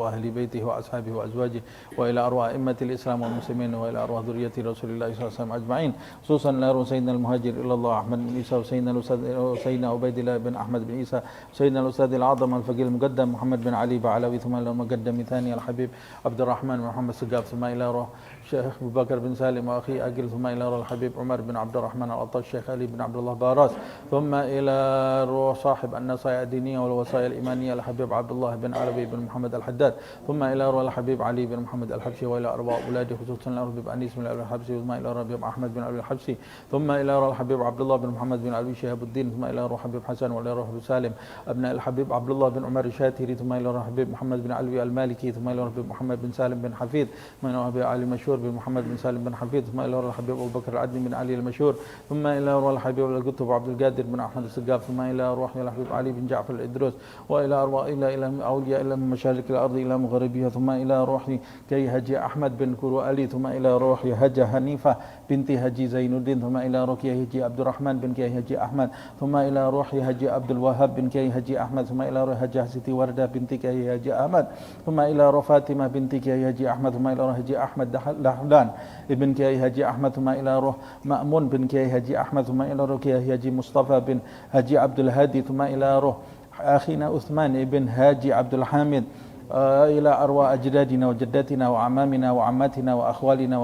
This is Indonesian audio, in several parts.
وأهل بيته وأصحابه وأزواجه وإلى أرواح أئمة الإسلام والمسلمين وإلى أرواح ذرية رسول الله صلى الله عليه وسلم أجمعين خصوصا إلى أرواح سيدنا المهاجر إلى الله أحمد بن عيسى وسيدنا عبيد الله بن أحمد بن عيسى سيدنا الأستاذ العظم الفقيه المقدم محمد بن علي بعلوي ثم إلى المقدم ثاني الحبيب عبد الرحمن بن محمد السقاف ثم إلى أرواح الشيخ أبو بكر بن سالم وأخي أقل ثم إلى أرواح الحبيب عمر بن عبد الرحمن العطاش الشيخ علي بن عبد الله باراس ثم إلى روح صاحب النصائح الدينية والوصايا الإيمانية الحبيب عبد الله بن علوي بن محمد الحداد ثم إلى روح الحبيب علي بن محمد الحبشي وإلى أرواح أولاده خصوصا الحبيب أنيس بن علوي الحبشي ثم إلى الحبيب أحمد بن علوي الحبشي ثم إلى روح الحبيب عبد الله بن محمد بن علوي شهاب الدين ثم إلى روح الحبيب حسن وإلى روح الحبيب سالم أبناء الحبيب عبد الله بن عمر الشاتري ثم إلى روح الحبيب محمد بن علوي المالكي ثم إلى روح الحبيب محمد بن سالم بن حفيظ ثم إلى روح الحبيب علي مشهور بن محمد بن سالم بن حفيظ ثم إلى روح الحبيب أبو بكر العدني بن علي المشهور ثم إلى روح الحبيب القطب عبد القادر بن أحمد السقاف ثم إلى روح الحبيب علي بن جعفر الإدروس وإلى أرواح إلى أولياء إلى مشارق الأرض إلى مغربها ثم إلى روح كي هجي أحمد بن كرو علي ثم إلى روح هجة حنيفة بنت هجي زين الدين ثم إلى روح هجي عبد الرحمن بن كي هجي أحمد ثم إلى روح هجي عبد الوهاب بن كي هجي أحمد ثم إلى روح هجة سيتي وردة بنت كي هجي أحمد ثم إلى روح فاطمة بنت كي هجي أحمد ثم إلى روح هجي أحمد دحلان ابن كي هجي أحمد ثم إلى روح مأمون بن كي هجي أحمد ثم إلى روح كي هجي مصطفى بن هجي عبد الهادي ثم إلى روح أخينا عثمان بن هاجي عبد الحامد إلى أرواح أجدادنا وجداتنا وعمامنا وعماتنا وأخوالنا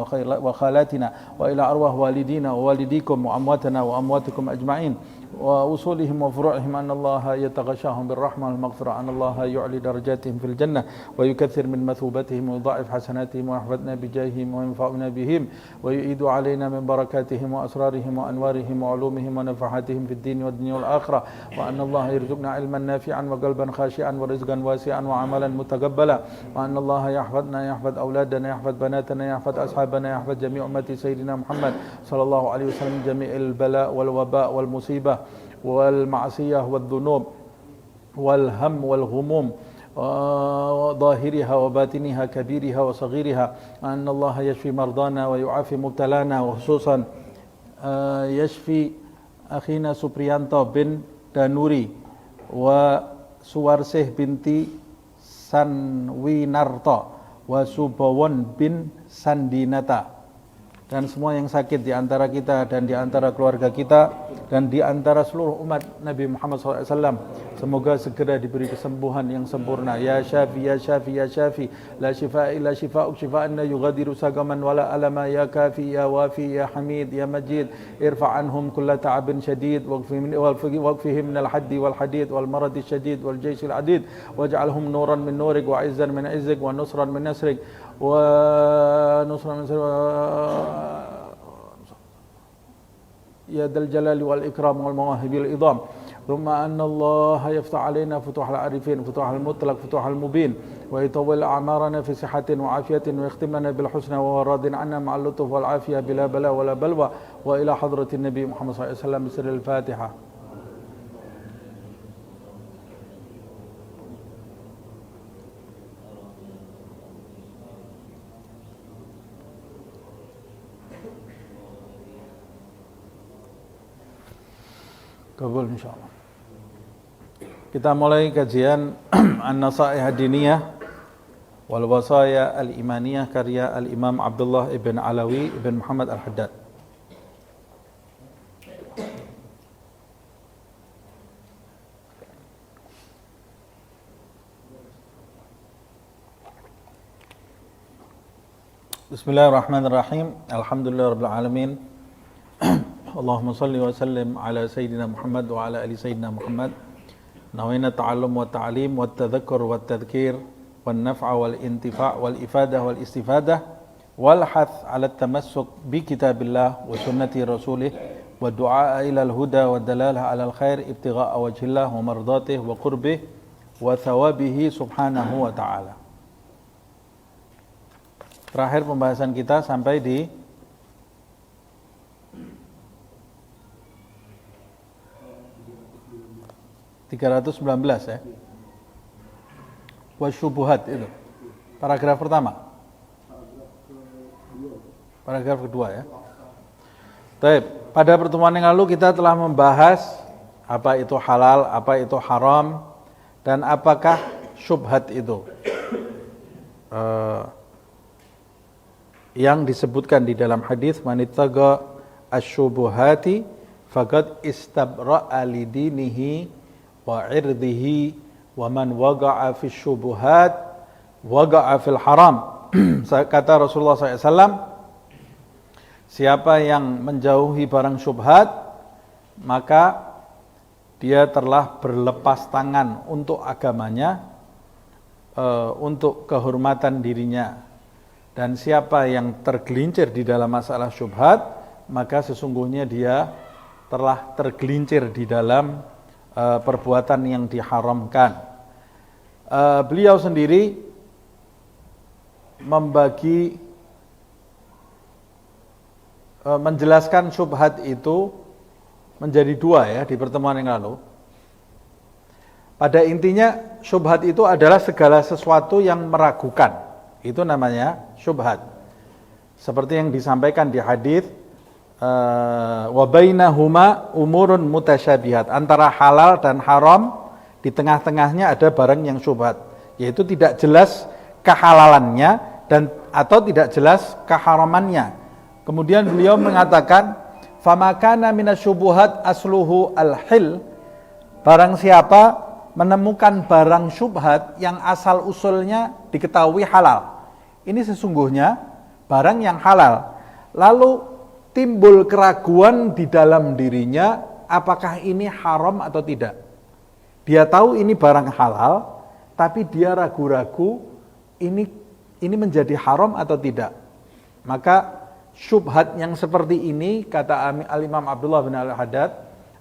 وخالاتنا وإلى أرواح والدينا ووالديكم وأمواتنا وأمواتكم أجمعين وأصولهم وفروعهم أن الله يتغشاهم بالرحمة والمغفرة أن الله يعلي درجاتهم في الجنة ويكثر من مثوبتهم ويضاعف حسناتهم ويحفظنا بجاههم وينفعنا بهم ويعيد علينا من بركاتهم وأسرارهم وأنوارهم وعلومهم ونفحاتهم في الدين والدنيا والآخرة وأن الله يرزقنا علما نافعا وقلبا خاشعا ورزقا واسعا وعملا متقبلا وأن الله يحفظنا يحفظ أولادنا يحفظ بناتنا يحفظ أصحابنا يحفظ جميع أمة سيدنا محمد صلى الله عليه وسلم جميع البلاء والوباء والمصيبة والمعصية والذنوب والهم والغموم ظاهرها وباطنها كبيرها وصغيرها أن الله يشفي مرضانا ويعافي مبتلانا وخصوصا يشفي أخينا سبريانتو بن دانوري وسوارسه بنتي سانوينارتو وسubawon bin Sandinata dan semua yang sakit di antara kita dan di antara keluarga kita dan di antara seluruh umat Nabi Muhammad SAW. Semoga segera diberi kesembuhan yang sempurna. Ya Syafi, Ya Syafi, Ya Syafi. La shifa illa shifa'uk shifa'an la yughadiru saqaman wala alama. Ya Kafi, Ya Wafi, Ya Hamid, Ya Majid. Irfa' anhum kulla ta'abin shadid. Waqfihim minal haddi wal hadid wal maradi shadid wal jaysil adid. Waj'alhum nuran min nurik wa izzan min izzik wa nusran min nasrik. ونصر من يا ذا الجلال والإكرام والمواهب العظام ثم أن الله يفتح علينا فتوح العارفين فتوح المطلق فتوح المبين ويطول أعمارنا في صحة وعافية ويختم لنا بالحسنى وهو راض عنا مع اللطف والعافية بلا بلاء ولا بلوى وإلى حضرة النبي محمد صلى الله عليه وسلم بسر الفاتحة. Kabul insyaallah. Kita mulai kajian An-Nasaih Ad-Diniyah wal Wasaya Al-Imaniyah karya Al-Imam Abdullah ibn Alawi ibn Muhammad Al-Haddad. Bismillahirrahmanirrahim. Alhamdulillahirabbil alamin. Allahumma salli wa sallim ala Sayyidina Muhammad wa ala ali Sayyidina Muhammad. Nawayna ta'allum wa ta'alim wa tadhakkur wa tadhkir wa naf'a wal intifa' wal ifadah wal istifadah wal hath ala tamassuk bi kitabillah wa sunnati rasulih wa du'a ila al-huda wa dalalah ala al-khair ibtigha'a wajhillah wa mardatih wa qurbih wa thawabihi subhanahu wa ta'ala. Terakhir pembahasan kita sampai di 319 ya. Wasyubuhat itu. Paragraf pertama. Paragraf kedua ya. Baik, pada pertemuan yang lalu kita telah membahas apa itu halal, apa itu haram dan apakah syubhat itu. yang disebutkan di dalam hadis manittaqa asyubuhati faqad istabra'a lidinihi wa irdihi wa man waqa'a fi syubuhat waqa'a fil haram. Kata Rasulullah SAW, siapa yang menjauhi barang syubhat maka dia telah berlepas tangan untuk agamanya, untuk kehormatan dirinya. Dan siapa yang tergelincir di dalam masalah syubhat, maka sesungguhnya dia telah tergelincir di dalam perbuatan yang diharamkan. Beliau sendiri menjelaskan syubhat itu menjadi dua ya di pertemuan yang lalu. Pada intinya syubhat itu adalah segala sesuatu yang meragukan. Itu namanya syubhat. Seperti yang disampaikan di hadis wa bainahuma umurun mutasyabihat. Antara halal dan haram di tengah-tengahnya ada barang yang syubhat, yaitu tidak jelas kehalalannya dan atau tidak jelas keharamannya. Kemudian beliau mengatakan famakana minasyubuhat asluhu al-hil. Barang siapa menemukan barang syubhat yang asal usulnya diketahui halal, ini sesungguhnya barang yang halal, lalu timbul keraguan di dalam dirinya apakah ini haram atau tidak. Dia tahu ini barang halal, tapi dia ragu-ragu ini menjadi haram atau tidak. Maka syubhat yang seperti ini, kata Al-Imam Abdullah bin Al-Haddad,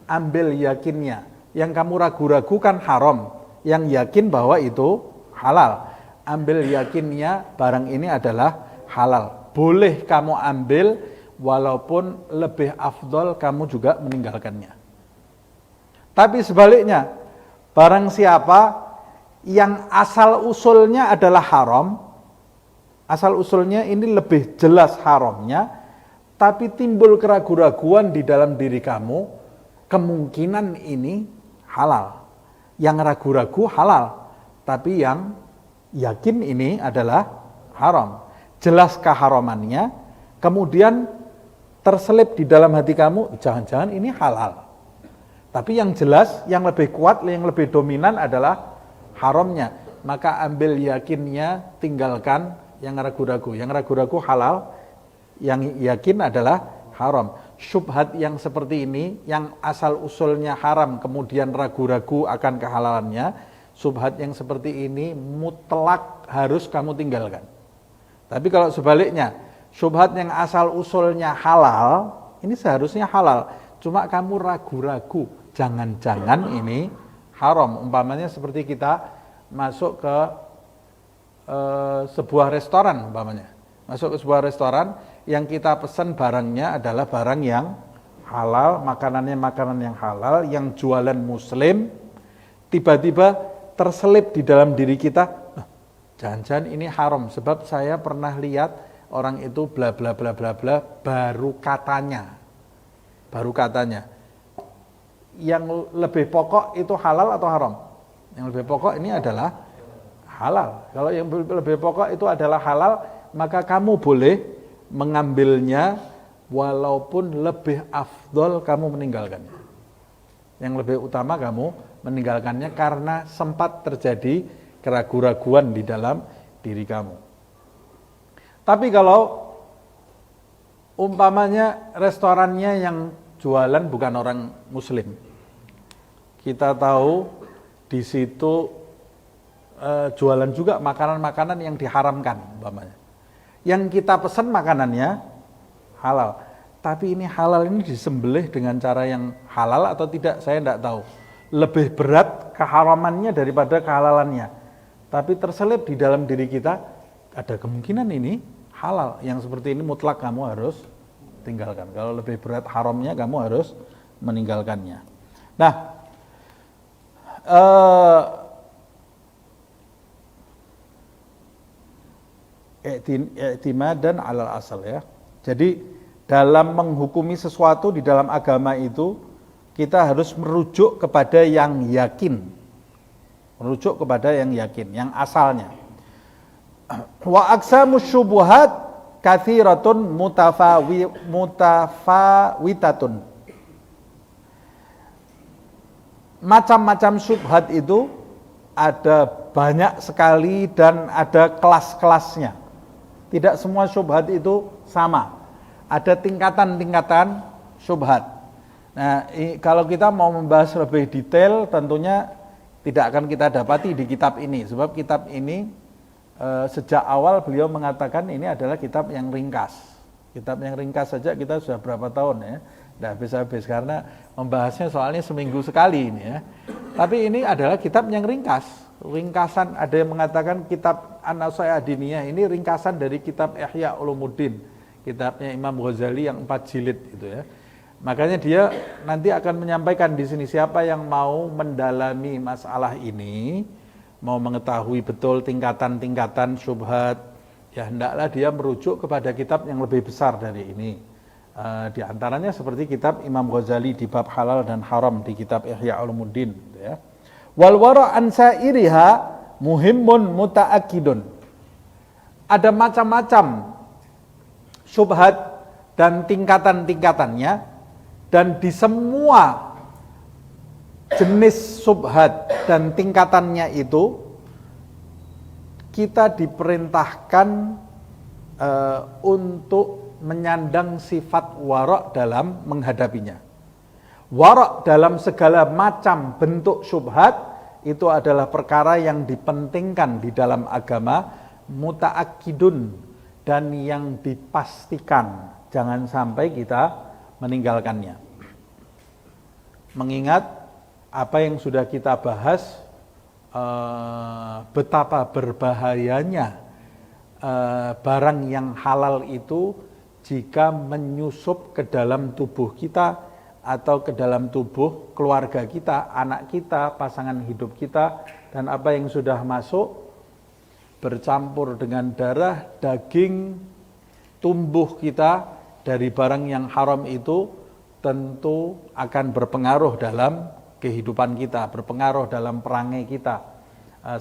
ambil yakinnya. Yang kamu ragu-ragu kan haram, yang yakin bahwa itu halal. Ambil yakinnya barang ini adalah halal. Boleh kamu ambil, walaupun lebih afdol kamu juga meninggalkannya. Tapi sebaliknya, barang siapa yang asal usulnya adalah haram, asal usulnya ini lebih jelas haramnya, tapi timbul keraguan-raguan di dalam diri kamu, kemungkinan ini halal. Yang ragu-ragu halal, tapi yang yakin ini adalah haram. Jelas keharamannya, kemudian terselip di dalam hati kamu, jangan-jangan ini halal. Tapi yang jelas, yang lebih kuat, yang lebih dominan adalah haramnya. Maka ambil yakinnya, tinggalkan yang ragu-ragu. Yang ragu-ragu halal, yang yakin adalah haram. Syubhat yang seperti ini, yang asal usulnya haram, kemudian ragu-ragu akan kehalalannya, syubhat yang seperti ini mutlak harus kamu tinggalkan. Tapi kalau sebaliknya, syubhat yang asal usulnya halal, ini seharusnya halal, cuma kamu ragu-ragu, jangan-jangan ini haram. Umpamanya seperti kita masuk ke sebuah restoran, umpamanya. Masuk ke sebuah restoran, yang kita pesan barangnya adalah barang yang halal, makanannya makanan yang halal, yang jualan muslim, tiba-tiba terselip di dalam diri kita, jangan-jangan ini haram, sebab saya pernah lihat orang itu bla bla bla bla bla, baru katanya. Yang lebih pokok itu halal atau haram? Yang lebih pokok ini adalah halal. Kalau yang lebih pokok itu adalah halal, maka kamu boleh mengambilnya walaupun lebih afdol kamu meninggalkannya. Yang lebih utama kamu meninggalkannya karena sempat terjadi keraguan-raguan di dalam diri kamu. Tapi kalau umpamanya restorannya yang jualan bukan orang muslim, kita tahu di situ jualan juga makanan-makanan yang diharamkan umpamanya. Yang kita pesan makanannya halal, tapi ini halal ini disembelih dengan cara yang halal atau tidak, saya tidak tahu. Lebih berat keharamannya daripada kehalalannya, tapi terselip di dalam diri kita, ada kemungkinan ini halal. Yang seperti ini mutlak kamu harus tinggalkan. Kalau lebih berat haramnya, kamu harus meninggalkannya. Nah, i'timadan alal asal ya. Jadi dalam menghukumi sesuatu di dalam agama itu kita harus merujuk kepada yang yakin. Merujuk kepada yang yakin, yang asalnya. Wa aqsamus syubhat katsiratun mutafawitatun. Macam-macam syubhat itu ada banyak sekali dan ada kelas-kelasnya. Tidak semua syubhat itu sama. Ada tingkatan-tingkatan syubhat. Nah, kalau kita mau membahas lebih detail, tentunya tidak akan kita dapati di kitab ini. Sebab kitab ini sejak awal beliau mengatakan ini adalah kitab yang ringkas. Kitab yang ringkas saja kita sudah berapa tahun ya. Tidak habis-habis karena membahasnya soalnya seminggu sekali ini ya. Tapi ini adalah kitab yang ringkas. Ringkasan, ada yang mengatakan kitab An-Nasaihah Diniyah ini ringkasan dari kitab Ihya Ulumuddin. Kitabnya Imam Ghazali yang 4 jilid itu ya. Makanya dia nanti akan menyampaikan di sini siapa yang mau mendalami masalah ini, mau mengetahui betul tingkatan-tingkatan syubhat, ya hendaklah dia merujuk kepada kitab yang lebih besar dari ini. Di antaranya seperti kitab Imam Ghazali di bab halal dan haram di kitab Ihya Ulumuddin ya. Wal wara' an sa'iriha muhimmun muta'akkidun. Ada macam-macam syubhat dan tingkatan-tingkatannya, dan di semua jenis syubhat dan tingkatannya itu kita diperintahkan untuk menyandang sifat wara' dalam menghadapinya. Wara' dalam segala macam bentuk syubhat itu adalah perkara yang dipentingkan di dalam agama, muta'akkidun, dan yang dipastikan. Jangan sampai kita meninggalkannya. Mengingat apa yang sudah kita bahas, betapa berbahayanya barang yang halal itu jika menyusup ke dalam tubuh kita atau ke dalam tubuh keluarga kita, anak kita, pasangan hidup kita, dan apa yang sudah masuk bercampur dengan darah, daging, tumbuh kita dari barang yang haram itu tentu akan berpengaruh dalam kehidupan kita, berpengaruh dalam perangai kita.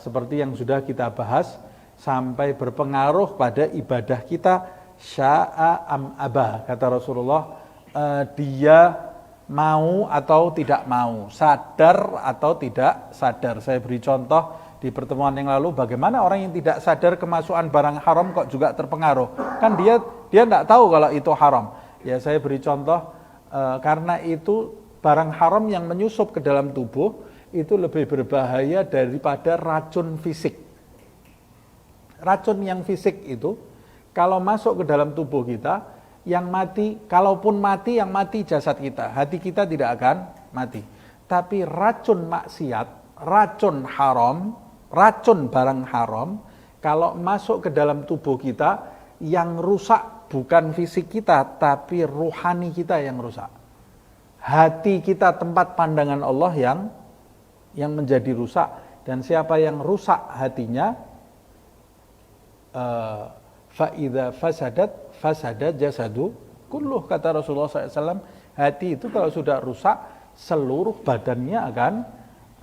Seperti yang sudah kita bahas, sampai berpengaruh pada ibadah kita. Sya'a am aba, kata Rasulullah, dia mau atau tidak mau, sadar atau tidak sadar. Saya beri contoh di pertemuan yang lalu, bagaimana orang yang tidak sadar kemasukan barang haram kok juga terpengaruh. Kan dia tidak tahu kalau itu haram. Ya, saya beri contoh, karena itu barang haram yang menyusup ke dalam tubuh itu lebih berbahaya daripada racun fisik. Racun yang fisik itu kalau masuk ke dalam tubuh kita, yang mati, kalaupun mati, yang mati jasad kita, hati kita tidak akan mati. Tapi racun maksiat, racun haram, racun barang haram, kalau masuk ke dalam tubuh kita, yang rusak bukan fisik kita, tapi ruhani kita yang rusak. Hati kita tempat pandangan Allah yang menjadi rusak. Dan siapa yang rusak hatinya, fa'idha fasadat jasadu kulluh, kata Rasulullah SAW. Hati itu kalau sudah rusak, seluruh badannya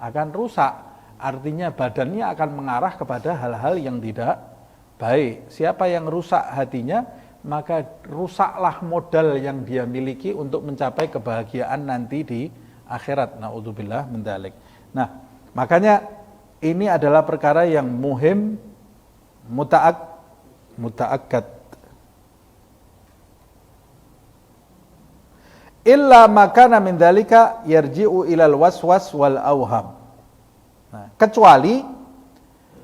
akan rusak. Artinya badannya akan mengarah kepada hal-hal yang tidak baik. Siapa yang rusak hatinya, maka rusaklah modal yang dia miliki untuk mencapai kebahagiaan nanti di akhirat. Na'udzubillah min dzalik. Nah, makanya ini adalah perkara yang muhim, muta'akkad. Illa makana min dzalika yarji'u ilal waswas wal auham. Nah, kecuali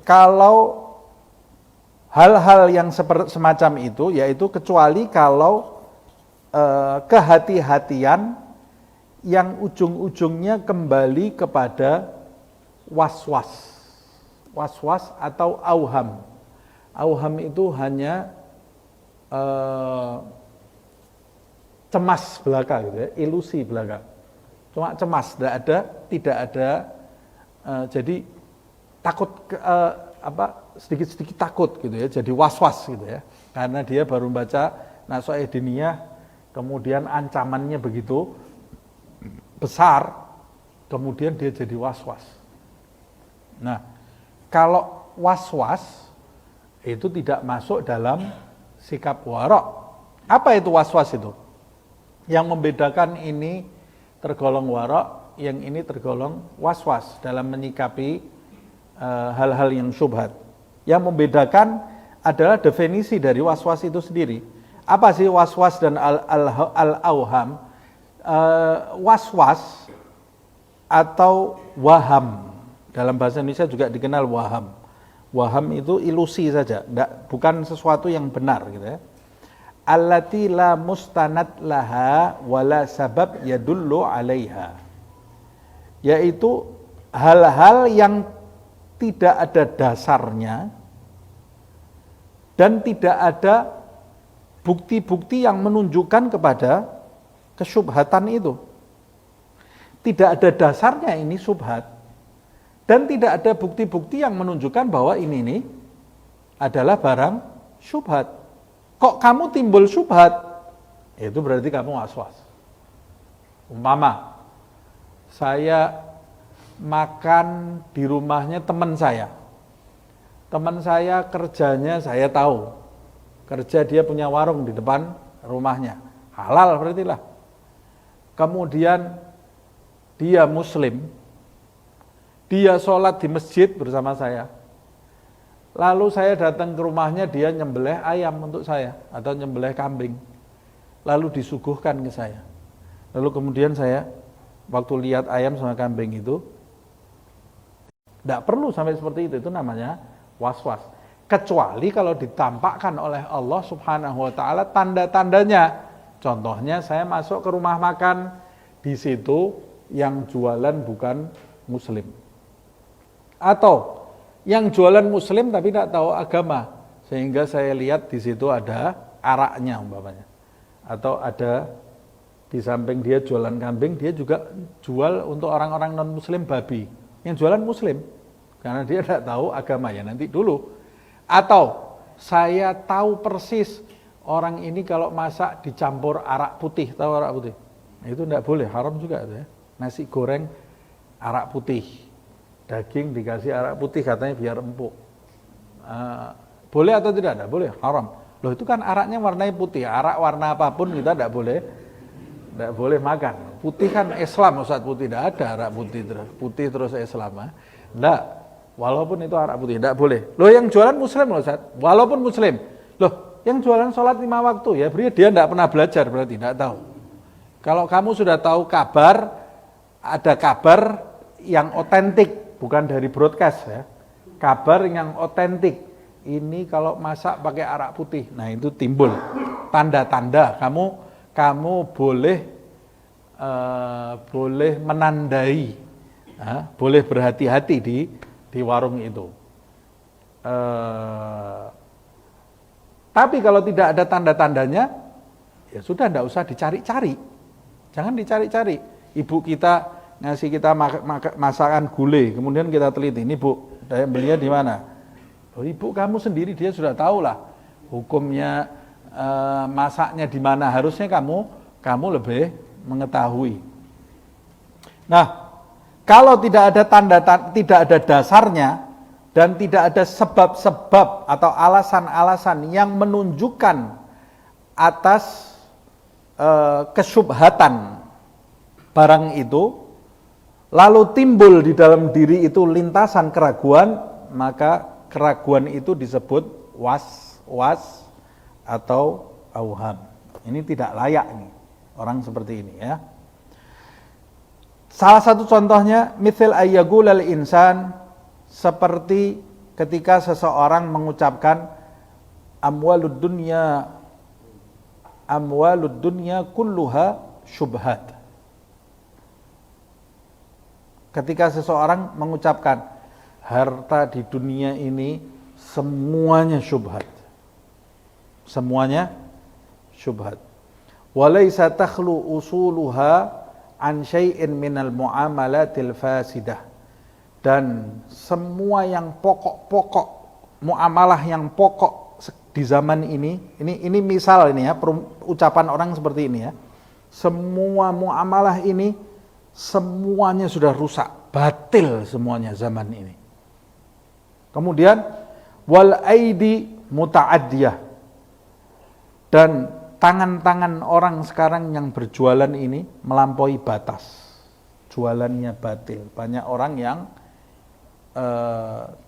kalau hal-hal yang semacam itu, yaitu kecuali kalau kehati-hatian yang ujung-ujungnya kembali kepada waswas. Waswas atau auham. Auham itu hanya cemas belaka gitu ya, ilusi belaka. Cuma cemas, tidak ada jadi takut sedikit-sedikit takut gitu ya, jadi was-was gitu ya. Karena dia baru baca Nasaihah Diniyah, kemudian ancamannya begitu besar, kemudian dia jadi was-was. Nah, kalau was-was itu tidak masuk dalam sikap wara'. Apa itu was-was itu? Yang membedakan ini tergolong wara', yang ini tergolong was-was dalam menyikapi hal-hal yang syubhat. Yang membedakan adalah definisi dari was-was itu sendiri. Apa sih was-was dan al-auham? Was-was atau waham, dalam bahasa Indonesia juga dikenal waham. Waham itu ilusi saja, bukan sesuatu yang benar gitu ya. Allati la mustanad laha wala sabab yadullu 'alaiha. Yaitu hal-hal yang tidak ada dasarnya dan tidak ada bukti-bukti yang menunjukkan kepada kesyubhatan itu. Tidak ada dasarnya ini syubhat dan tidak ada bukti-bukti yang menunjukkan bahwa ini adalah barang syubhat. Kok kamu timbul syubhat? Itu berarti kamu was-was. Umpama saya makan di rumahnya teman saya. Teman saya kerjanya saya tahu. Kerja dia punya warung di depan rumahnya. Halal berarti lah. Kemudian dia muslim. Dia sholat di masjid bersama saya. Lalu saya datang ke rumahnya, dia nyembelih ayam untuk saya atau nyembelih kambing. Lalu disuguhkan ke saya. Lalu kemudian saya waktu lihat ayam sama kambing itu, tidak perlu sampai seperti itu namanya was-was. Kecuali kalau ditampakkan oleh Allah Subhanahu wa taala tanda-tandanya. Contohnya saya masuk ke rumah makan, di situ yang jualan bukan muslim. Atau yang jualan muslim tapi tidak tahu agama, sehingga saya lihat di situ ada araknya umpamanya. Atau ada di samping dia jualan kambing, dia juga jual untuk orang-orang non-muslim babi. Yang jualan muslim, karena dia tidak tahu agamanya nanti dulu. Atau saya tahu persis orang ini kalau masak dicampur arak putih, tahu arak putih? Itu tidak boleh, haram juga itu ya. Nasi goreng arak putih, daging dikasih arak putih katanya biar empuk. Boleh atau tidak? Tidak boleh, haram. Loh itu kan araknya warnanya putih, arak warna apapun kita tidak boleh makan. Putih kan Islam, Ustaz, putih tidak ada arak putih terus Islam. Tidak, walaupun itu arak putih tidak boleh. Loh yang jualan muslim loh Ustaz, walaupun muslim. Loh yang jualan sholat 5 waktu ya, berarti dia tidak pernah belajar, berarti tidak tahu. Kalau kamu sudah tahu kabar, ada kabar yang otentik, bukan dari broadcast ya. Kabar yang otentik. Ini kalau masak pakai arak putih. Nah, itu timbul tanda-tanda kamu boleh menandai, boleh berhati-hati di warung itu. Tapi kalau tidak ada tanda-tandanya, ya sudah tidak usah dicari-cari. Jangan dicari-cari. Ibu kita ngasih kita masakan gulai, kemudian kita teliti, ini Bu, saya belinya di mana? Oh, ibu kamu sendiri dia sudah tahu lah hukumnya, masaknya di mana, harusnya kamu lebih mengetahui. Nah, kalau tidak ada dasarnya dan tidak ada sebab-sebab atau alasan-alasan yang menunjukkan atas kesyubhatan barang itu, lalu timbul di dalam diri itu lintasan keraguan, maka keraguan itu disebut was atau auham. Ini tidak layak nih orang seperti ini ya. Salah satu contohnya mithil ayyagulal insan, seperti ketika seseorang mengucapkan amwalud dunya kulluha syubhat. Ketika seseorang mengucapkan harta di dunia ini semuanya syubhat. Semuanya syubhat. Walaysa takhlu usuluha an syai'in minal muamalatil fasidah. Dan semua yang pokok-pokok, muamalah yang pokok di zaman ini misal ini ya, ucapan orang seperti ini ya. Semua muamalah ini semuanya sudah rusak, batil semuanya zaman ini. Kemudian wal aidi muta'addiyah. Dan tangan-tangan orang sekarang yang berjualan ini melampaui batas. Jualannya batil. Banyak orang yang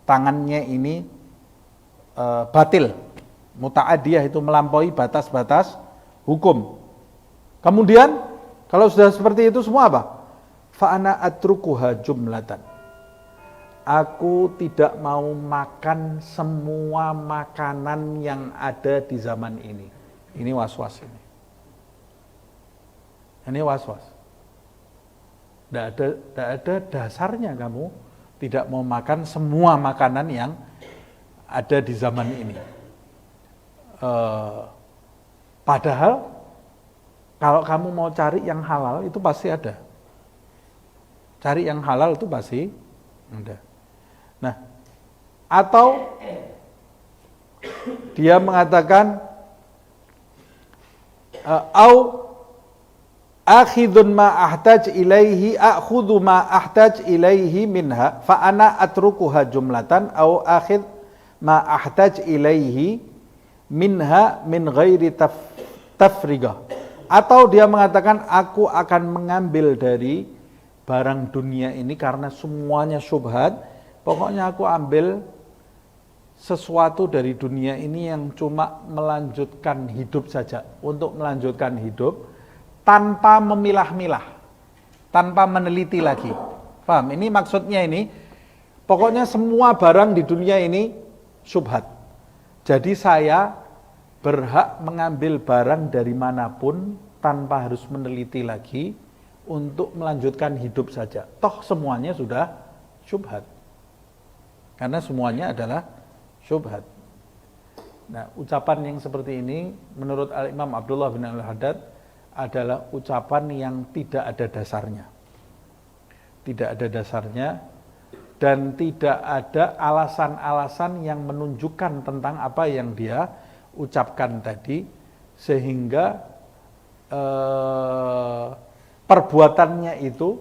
tangannya ini batil. Muta'addiyah itu melampaui batas-batas hukum. Kemudian kalau sudah seperti itu semua apa? Fa'ana atrukuha jumlatan. Aku tidak mau makan semua makanan yang ada di zaman ini. Ini was-was ini. Ini was-was. Tidak ada dasarnya kamu tidak mau makan semua makanan yang ada di zaman ini. Padahal kalau kamu mau cari yang halal itu pasti ada. Cari yang halal itu pasti ada. Nah, atau dia mengatakan au akhidun ma ahtaj ilaihi akhudhu ma ahtaj ilaihi minha fa ana atrukuha jumlatan au akhid ma ahtaj ilaihi minha min ghairi tafrigah. Atau dia mengatakan aku akan mengambil dari barang dunia ini karena semuanya syubhat, pokoknya aku ambil sesuatu dari dunia ini yang cuma melanjutkan hidup saja, untuk melanjutkan hidup tanpa memilah-milah, tanpa meneliti lagi. Paham? Ini maksudnya ini, pokoknya semua barang di dunia ini syubhat. Jadi saya berhak mengambil barang dari manapun tanpa harus meneliti lagi untuk melanjutkan hidup saja. Toh semuanya sudah syubhat. Karena semuanya adalah syubhat. Nah, ucapan yang seperti ini menurut Al-Imam Abdullah bin Al-Haddad adalah ucapan yang tidak ada dasarnya. Tidak ada dasarnya dan tidak ada alasan-alasan yang menunjukkan tentang apa yang dia ucapkan tadi, sehingga perbuatannya itu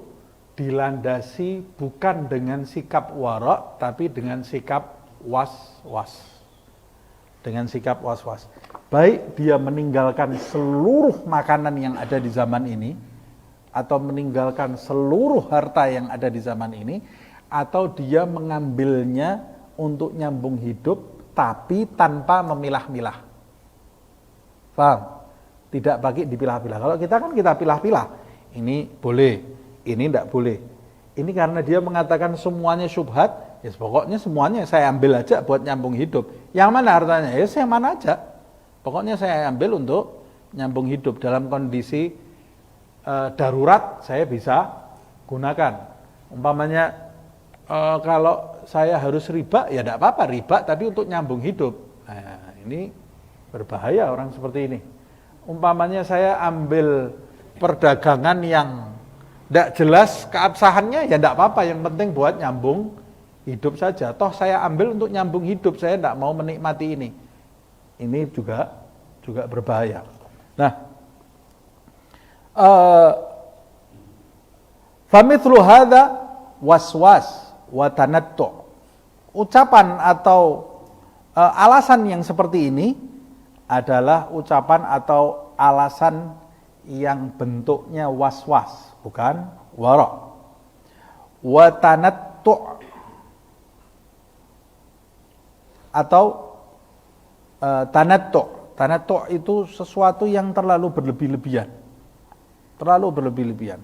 dilandasi bukan dengan sikap wara' tapi dengan sikap was-was. Dengan sikap was-was. Baik dia meninggalkan seluruh makanan yang ada di zaman ini, atau meninggalkan seluruh harta yang ada di zaman ini, atau dia mengambilnya untuk nyambung hidup tapi tanpa memilah-milah. Paham? Tidak pakai dipilah-pilah. Kalau kita kan kita pilah-pilah. Ini boleh, ini tidak boleh. Ini karena dia mengatakan semuanya syubhat, ya pokoknya semuanya saya ambil aja buat nyambung hidup. Yang mana hartanya? Ya saya mana aja. Pokoknya saya ambil untuk nyambung hidup. Dalam kondisi darurat saya bisa gunakan. Umpamanya kalau saya harus riba, ya tidak apa-apa riba, tapi untuk nyambung hidup. Nah, ini berbahaya orang seperti ini. Umpamanya saya ambil perdagangan yang tidak jelas keabsahannya, ya tidak apa-apa, yang penting buat nyambung hidup saja. Toh saya ambil untuk nyambung hidup, saya tidak mau menikmati ini. Ini juga berbahaya. Nah, famithlu hadza waswas wa tanattu. Ucapan atau alasan yang seperti ini adalah ucapan atau alasan yang bentuknya was-was, bukan wara'. Wa tanattu atau tanattu. Tanattu itu sesuatu yang terlalu berlebih-lebihan. Terlalu berlebih-lebihan.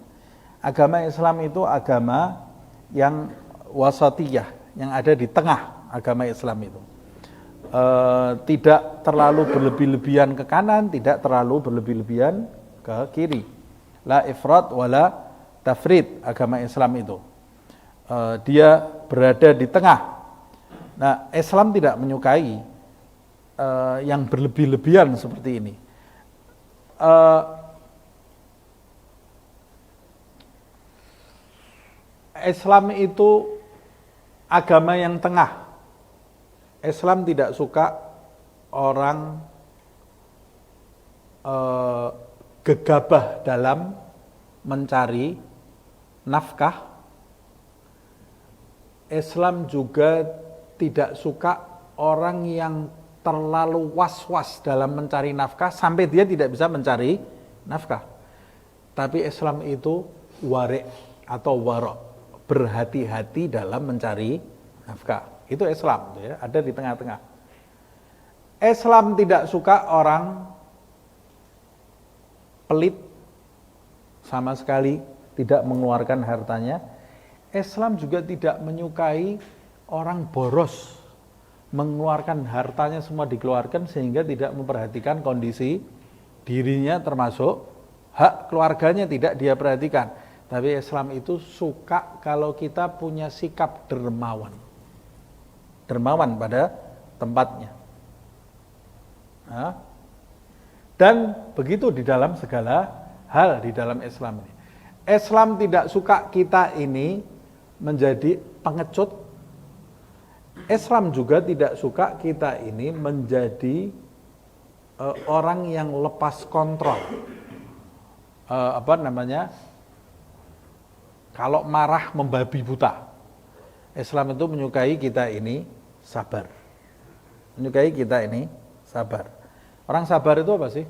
Agama Islam itu agama yang wasatiyah, yang ada di tengah agama Islam itu. Tidak terlalu berlebih-lebihan ke kanan, tidak terlalu berlebih-lebihan ke kiri. La ifrat wala tafrid agama Islam itu. Dia berada di tengah. Nah, Islam tidak menyukai yang berlebih-lebihan seperti ini. Islam itu agama yang tengah. Islam tidak suka orang gegabah dalam mencari nafkah. Islam juga tidak suka orang yang terlalu was-was dalam mencari nafkah sampai dia tidak bisa mencari nafkah. Tapi Islam itu wari' atau warok, berhati-hati dalam mencari nafkah. Itu Islam, ya, ada di tengah-tengah. Islam tidak suka orang pelit sama sekali, tidak mengeluarkan hartanya. Islam juga tidak menyukai orang boros, mengeluarkan hartanya semua dikeluarkan sehingga tidak memperhatikan kondisi dirinya termasuk hak keluarganya tidak dia perhatikan. Tapi Islam itu suka kalau kita punya sikap dermawan. Dermawan pada tempatnya. Dan begitu di dalam segala hal di dalam Islam ini. Islam tidak suka kita ini menjadi pengecut. Islam juga tidak suka kita ini menjadi orang yang lepas kontrol. Kalau marah membabi buta. Islam itu menyukai kita ini sabar. Menyukai kita ini sabar. Orang sabar itu apa sih?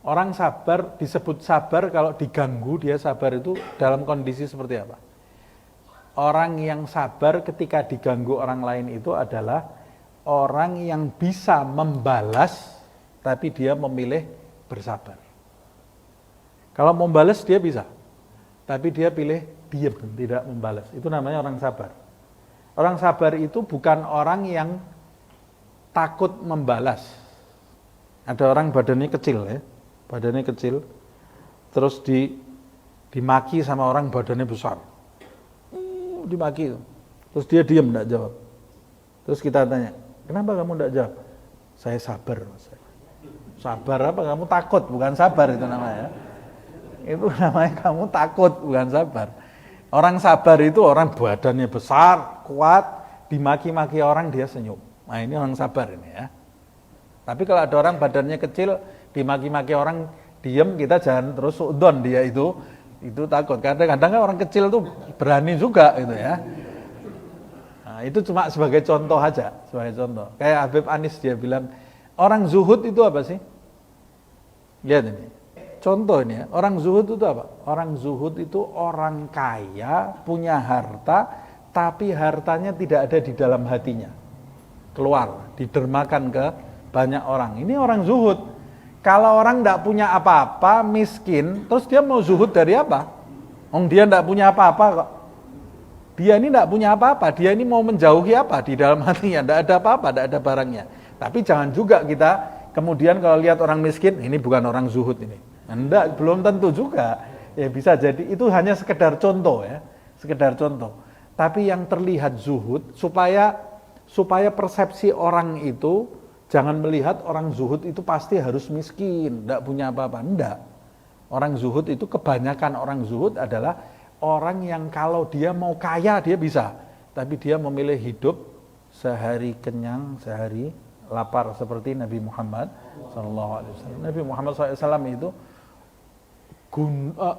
Orang sabar disebut sabar kalau diganggu dia sabar itu dalam kondisi seperti apa? Orang yang sabar ketika diganggu orang lain itu adalah orang yang bisa membalas tapi dia memilih bersabar. Kalau membalas dia bisa, tapi dia pilih diam, tidak membalas. Itu namanya orang sabar. Orang sabar itu bukan orang yang takut membalas. Ada orang badannya kecil ya, badannya kecil, terus dimaki sama orang badannya besar. Dimaki, terus dia diam, tidak jawab. Terus kita tanya, kenapa kamu tidak jawab? Saya sabar. Sabar apa? Kamu takut, bukan sabar itu namanya. Itu namanya kamu takut, bukan sabar. Orang sabar itu orang badannya besar, kuat, dimaki-maki orang dia senyum. Nah ini orang sabar ini ya. Tapi kalau ada orang badannya kecil, dimaki-maki orang diem, kita jangan terus suudon dia itu takut. Kadang-kadang kan orang kecil tuh berani juga gitu ya. Nah, itu cuma sebagai contoh aja, sebagai contoh. Kayak Habib Anis dia bilang, orang zuhud itu apa sih? Lihat ini. Contoh ini ya, orang zuhud itu apa? Orang zuhud itu orang kaya, punya harta, tapi hartanya tidak ada di dalam hatinya. Keluar, didermakan ke banyak orang. Ini orang zuhud. Kalau orang tidak punya apa-apa, miskin, terus dia mau zuhud dari apa? Dia tidak punya apa-apa kok. Dia ini tidak punya apa-apa, dia ini mau menjauhi apa? Di dalam hatinya, tidak ada apa-apa, tidak ada barangnya. Tapi jangan juga kita, kemudian kalau lihat orang miskin, ini bukan orang zuhud ini. Enggak, belum tentu juga. Ya bisa jadi itu hanya sekedar contoh ya, sekedar contoh. Tapi yang terlihat zuhud supaya persepsi orang itu jangan melihat orang zuhud itu pasti harus miskin, enggak punya apa-apa. Enggak. Orang zuhud itu kebanyakan orang zuhud adalah orang yang kalau dia mau kaya dia bisa, tapi dia memilih hidup sehari kenyang, sehari lapar seperti Nabi Muhammad SAW. Nabi Muhammad SAW itu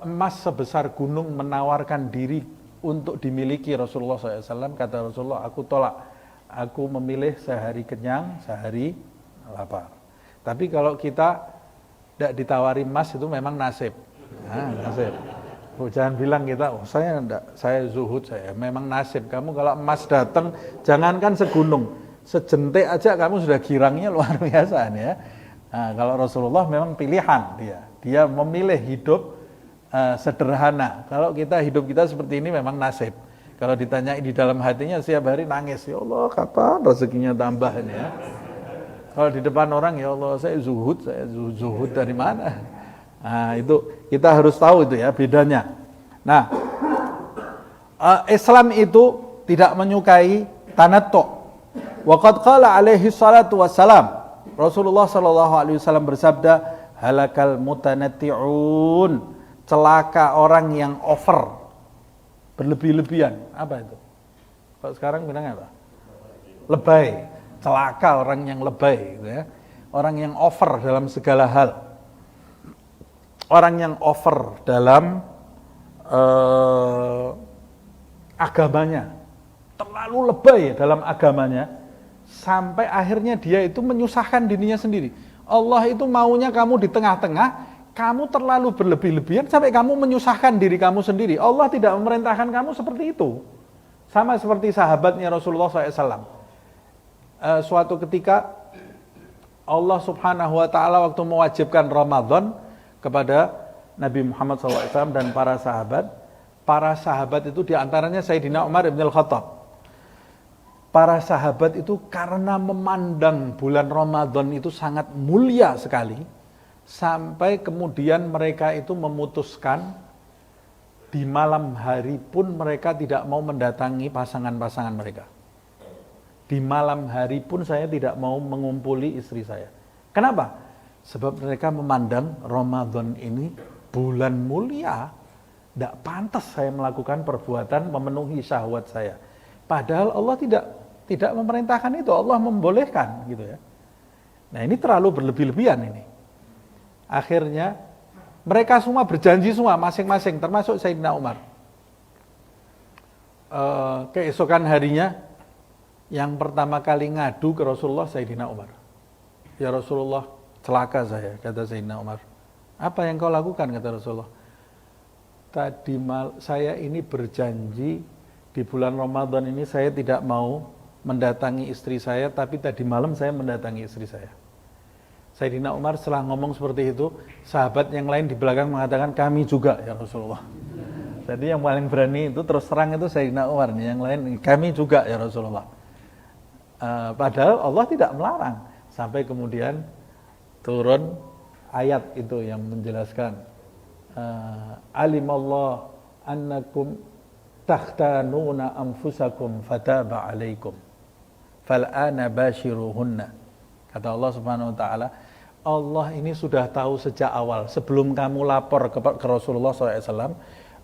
emas sebesar gunung menawarkan diri untuk dimiliki Rasulullah SAW. Kata Rasulullah, aku tolak, aku memilih sehari kenyang, sehari lapar. Tapi kalau kita tidak ditawari emas itu memang nasib. Nasib. Jangan bilang kita, saya zuhud, saya memang nasib. Kamu kalau emas datang, jangankan segunung, sejentik aja kamu sudah girangnya luar biasa nih ya. Nah, kalau Rasulullah memang pilihan dia memilih hidup sederhana. Kalau hidup kita seperti ini memang nasib. Kalau ditanya di dalam hatinya setiap hari nangis, ya Allah kapan rezekinya tambah ini ya. Kalau di depan orang, ya Allah saya zuhud dari mana? Nah itu kita harus tahu itu ya bedanya. Nah Islam itu tidak menyukai tanattu. Wa qad qala alaihi salatu wassalam, Rasulullah SAW bersabda, halakal mutanatti'un, celaka orang yang over, berlebih-lebihan. Apa itu? Kalau sekarang bilangnya apa? Lebay. Celaka orang yang lebay gitu ya. Orang yang over dalam segala hal. Orang yang over dalam agamanya. terlalu lebay dalam agamanya, sampai akhirnya dia itu menyusahkan dirinya sendiri. Allah itu maunya kamu di tengah-tengah, kamu terlalu berlebih-lebihan sampai kamu menyusahkan diri kamu sendiri. Allah tidak memerintahkan kamu seperti itu. Sama seperti sahabatnya Rasulullah SAW. Suatu ketika Allah Subhanahu wa Ta'ala waktu mewajibkan Ramadan kepada Nabi Muhammad SAW dan para sahabat itu diantaranya Sayyidina Umar ibn al-Khattab. Para sahabat itu karena memandang bulan Ramadan itu sangat mulia sekali, sampai kemudian mereka itu memutuskan di malam hari pun mereka tidak mau mendatangi pasangan-pasangan mereka. Di malam hari pun saya tidak mau mengumpuli istri saya. Kenapa? Sebab mereka memandang Ramadan ini bulan mulia, tidak pantas saya melakukan perbuatan memenuhi syahwat saya. Padahal Allah tidak memerintahkan itu, Allah membolehkan gitu ya. Nah ini terlalu berlebih-lebihan ini. Akhirnya mereka semua berjanji semua masing-masing, termasuk Sayyidina Umar. Keesokan harinya yang pertama kali ngadu ke Rasulullah Sayyidina Umar. Ya Rasulullah, celaka saya, kata Sayyidina Umar. Apa yang kau lakukan, kata Rasulullah? Tadi saya ini berjanji di bulan Ramadan ini saya tidak mau mendatangi istri saya, tapi tadi malam saya mendatangi istri saya. Sayyidina Umar setelah ngomong seperti itu, sahabat yang lain di belakang mengatakan, kami juga ya Rasulullah. Jadi yang paling berani itu terus terang itu Sayyidina Umar, yang lain kami juga ya Rasulullah. Padahal Allah tidak melarang. Sampai kemudian turun ayat itu yang menjelaskan, alimallah annakum takhtanuna anfusakum fataba alaikum fal'ana bashiruhunna. Kata Allah Subhanahu wa taala, Allah ini sudah tahu sejak awal, sebelum kamu lapor ke Rasulullah SAW,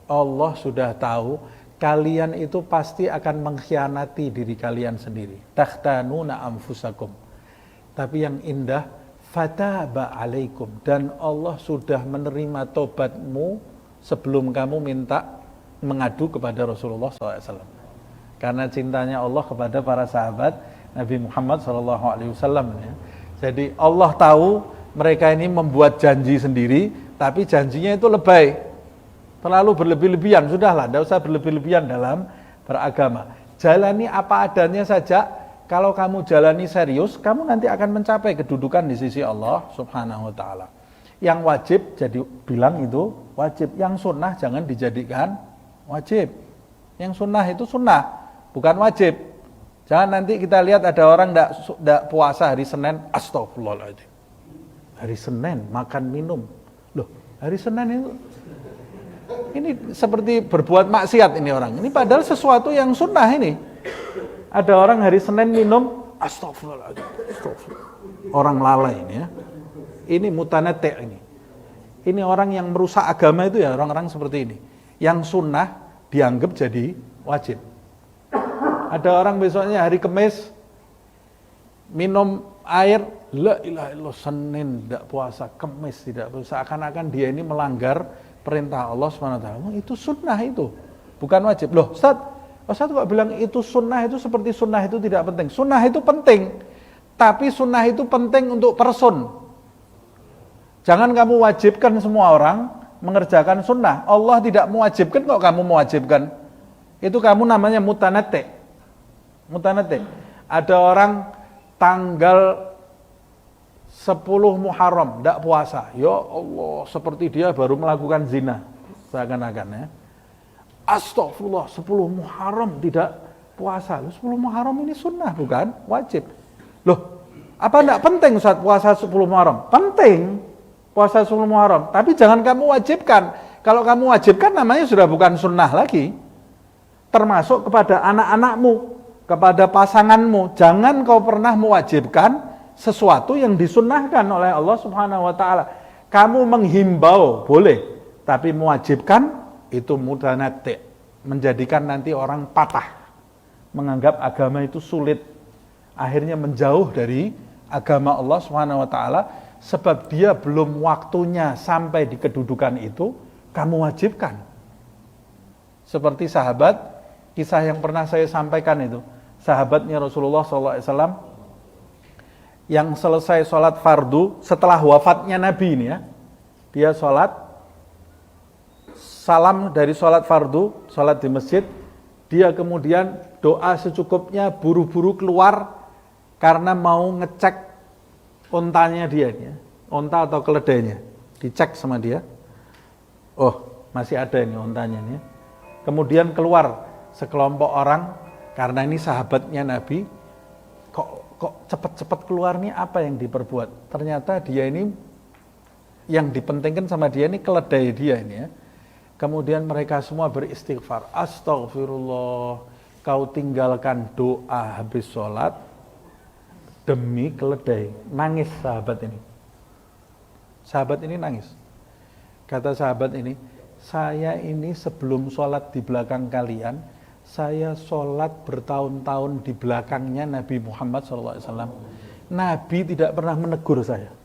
Allah sudah tahu kalian itu pasti akan mengkhianati diri kalian sendiri. Takhtanuna anfusakum. Tapi yang indah, fataba alaikum, dan Allah sudah menerima tobatmu sebelum kamu minta mengadu kepada Rasulullah SAW. Karena cintanya Allah kepada para sahabat Nabi Muhammad SAW. Ya. Jadi Allah tahu mereka ini membuat janji sendiri, tapi janjinya itu lebay, terlalu berlebih-lebihan. Sudahlah, tidak usah berlebih-lebihan dalam beragama. Jalani apa adanya saja. Kalau kamu jalani serius, kamu nanti akan mencapai kedudukan di sisi Allah Subhanahu wa taala. Yang wajib jadi bilang itu wajib, yang sunnah jangan dijadikan wajib. Yang sunnah itu sunnah, bukan wajib. Jangan nanti kita lihat ada orang tidak puasa hari Senin, astagfirullahaladzim. Hari Senin makan minum. Loh, hari Senin itu ini seperti berbuat maksiat ini orang. Ini padahal sesuatu yang sunnah ini. Ada orang hari Senin minum, astagfirullahaladzim. Orang lalai ini ya. Ini mutanate ini. Ini orang yang merusak agama itu ya, orang-orang seperti ini. Yang sunnah dianggap jadi wajib. Ada orang besoknya hari Kamis minum air, la ilaha illallah, Senin tidak puasa, Kamis tidak puasa, seakan-akan dia ini melanggar perintah Allah SWT. Itu sunnah itu, bukan wajib. Loh, Ustaz kok bilang itu sunnah, itu seperti sunnah itu tidak penting. Sunnah itu penting, tapi sunnah itu penting untuk person. Jangan kamu wajibkan semua orang mengerjakan sunnah. Allah tidak mewajibkan kok kamu mewajibkan. Itu kamu namanya mutanate. Ada orang tanggal 10 Muharram tidak puasa. Ya Allah, seperti dia baru melakukan zina. Seakan-akan ya. Astagfirullah, 10 Muharram tidak puasa. 10 Muharram ini sunnah bukan wajib. Loh, apa tidak penting Ustaz puasa 10 Muharram? Penting puasa 10 Muharram, tapi jangan kamu wajibkan. Kalau kamu wajibkan namanya sudah bukan sunnah lagi. Termasuk kepada anak-anakmu, kepada pasanganmu, jangan kau pernah mewajibkan sesuatu yang disunnahkan oleh Allah Subhanahu wa taala. Kamu menghimbau boleh, tapi mewajibkan itu mudanate, menjadikan nanti orang patah, menganggap agama itu sulit, akhirnya menjauh dari agama Allah Subhanahu wa taala sebab dia belum waktunya sampai di kedudukan itu, kamu wajibkan. Seperti sahabat kisah yang pernah saya sampaikan itu, sahabatnya Rasulullah SAW yang selesai sholat fardu setelah wafatnya Nabi ini ya, dia sholat, salam dari sholat fardu, sholat di masjid, dia kemudian doa secukupnya, buru-buru keluar karena mau ngecek ontanya dia, ya, onta atau keledainya, dicek sama dia, oh masih ada ini ontanya nih. Kemudian keluar sekelompok orang, karena ini sahabatnya Nabi, kok cepat-cepat keluar nih, apa yang diperbuat? Ternyata dia ini, yang dipentingkan sama dia ini keledai dia ini ya. Kemudian mereka semua beristighfar, astagfirullah, kau tinggalkan doa habis sholat demi keledai. Nangis sahabat ini. Sahabat ini nangis. Kata sahabat ini, saya ini sebelum sholat di belakang kalian, saya sholat bertahun-tahun di belakangnya Nabi Muhammad SAW. Nabi tidak pernah menegur saya.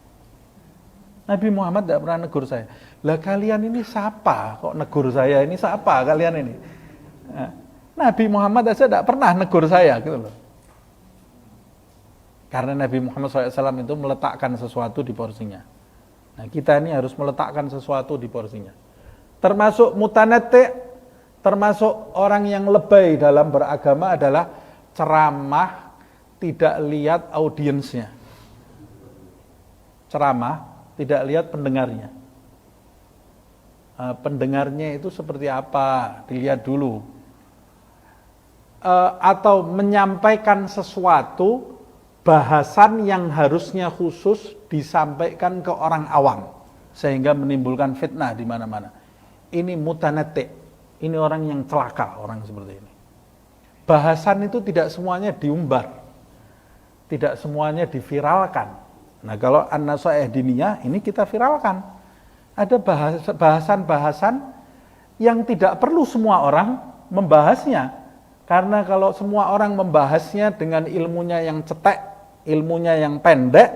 Nabi Muhammad tidak pernah negur saya. Lah kalian ini siapa kok negur saya? Ini siapa kalian ini? Nah, Nabi Muhammad saja tidak pernah negur saya gitu loh. Karena Nabi Muhammad SAW itu meletakkan sesuatu di porsinya. Nah kita ini harus meletakkan sesuatu di porsinya. Termasuk mutanati', termasuk orang yang lebay dalam beragama adalah ceramah tidak lihat audiensnya. Ceramah tidak lihat pendengarnya. Pendengarnya itu seperti apa, dilihat dulu. Atau menyampaikan sesuatu, bahasan yang harusnya khusus disampaikan ke orang awam, sehingga menimbulkan fitnah di mana-mana. Ini mutanati', ini orang yang celaka, orang seperti ini. Bahasan itu tidak semuanya diumbar, tidak semuanya diviralkan. Nah kalau an-nasaih diniyah ini kita viralkan. Ada bahasan-bahasan yang tidak perlu semua orang membahasnya. Karena kalau semua orang membahasnya dengan ilmunya yang cetek, ilmunya yang pendek,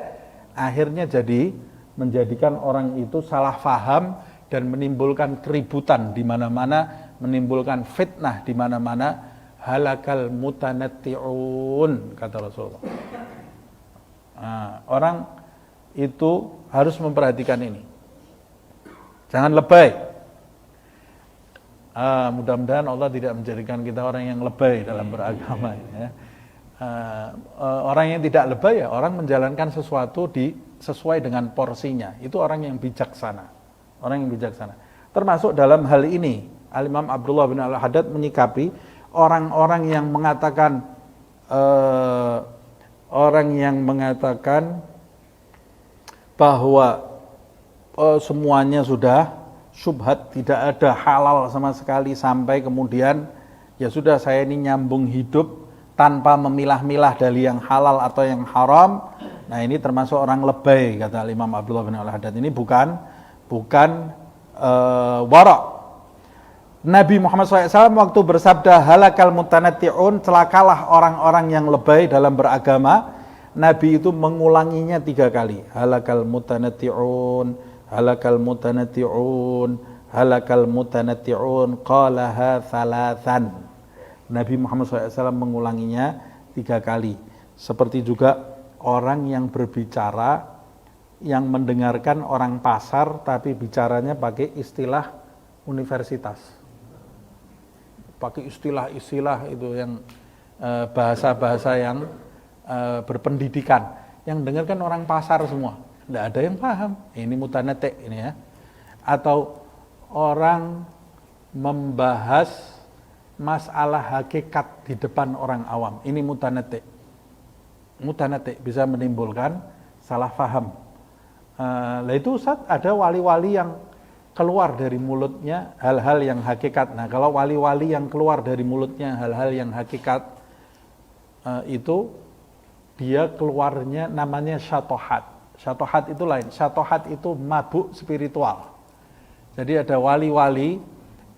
akhirnya jadi menjadikan orang itu salah faham dan menimbulkan keributan di mana-mana, menimbulkan fitnah di mana-mana. Halakal mutanatti'un, kata Rasulullah. Nah, orang itu harus memperhatikan ini. Jangan lebay. Mudah-mudahan Allah tidak menjadikan kita orang yang lebay dalam beragama. Ya. Orang yang tidak lebay ya orang menjalankan sesuatu sesuai dengan porsinya. Itu orang yang bijaksana. Orang yang bijaksana. Termasuk dalam hal ini, Al-Imam Abdullah bin Al-Haddad menyikapi orang-orang yang mengatakan bahwa semuanya sudah syubhat, tidak ada halal sama sekali, sampai kemudian ya sudah saya ini nyambung hidup tanpa memilah-milah dari yang halal atau yang haram. Nah ini termasuk orang lebay, kata Imam Abdullah bin Al-Haddad. Ini bukan wara'. Nabi Muhammad SAW waktu bersabda halakal mutanatti'un, celakalah orang-orang yang lebay dalam beragama, Nabi itu mengulanginya 3 kali. Halakal mutanatti'un, halakal mutanatti'un, halakal mutanatti'un, qalaha thalathan. Nabi Muhammad SAW mengulanginya 3 kali. Seperti juga orang yang berbicara, yang mendengarkan orang pasar, tapi bicaranya pakai istilah universitas. Pakai istilah-istilah itu yang bahasa-bahasa yang berpendidikan. Yang dengarkan orang pasar semua. Tidak ada yang paham. Ini mutanati' ini ya. Atau orang membahas masalah hakikat di depan orang awam. Ini mutanati'. Mutanati' bisa menimbulkan salah faham. Lah itu Ustaz, ada wali-wali yang keluar dari mulutnya hal-hal yang hakikat. Nah kalau wali-wali yang keluar dari mulutnya hal-hal yang hakikat, itu dia keluarnya namanya syatohat. Syatohat itu lain, syatohat itu mabuk spiritual. Jadi ada wali-wali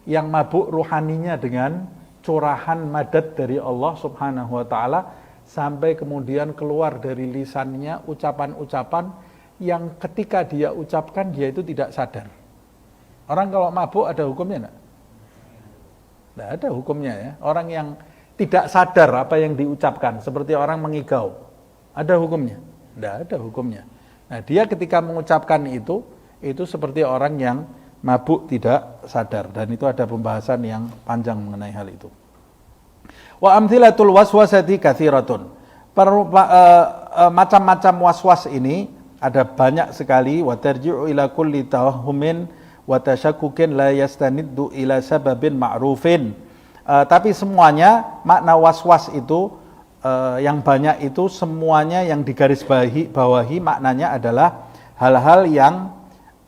yang mabuk ruhaninya dengan curahan madad dari Allah Subhanahu wa ta'ala, sampai kemudian keluar dari lisannya ucapan-ucapan yang ketika dia ucapkan dia itu tidak sadar. Orang kalau mabuk ada hukumnya enggak? Tidak ada hukumnya ya. Orang yang tidak sadar apa yang diucapkan, seperti orang mengigau, ada hukumnya? Tidak ada hukumnya. Nah, dia ketika mengucapkan itu seperti orang yang mabuk tidak sadar, dan itu ada pembahasan yang panjang mengenai hal itu. Wa amthilatul waswasati katsiratun. Macam-macam waswas ini ada banyak sekali. Wa tarji'u ila kulli tawahhumin wa tashakkukin la yastaniddu ila sababin ma'rufin. Tapi semuanya makna waswas itu yang banyak itu semuanya yang digarisbawahi maknanya adalah hal-hal yang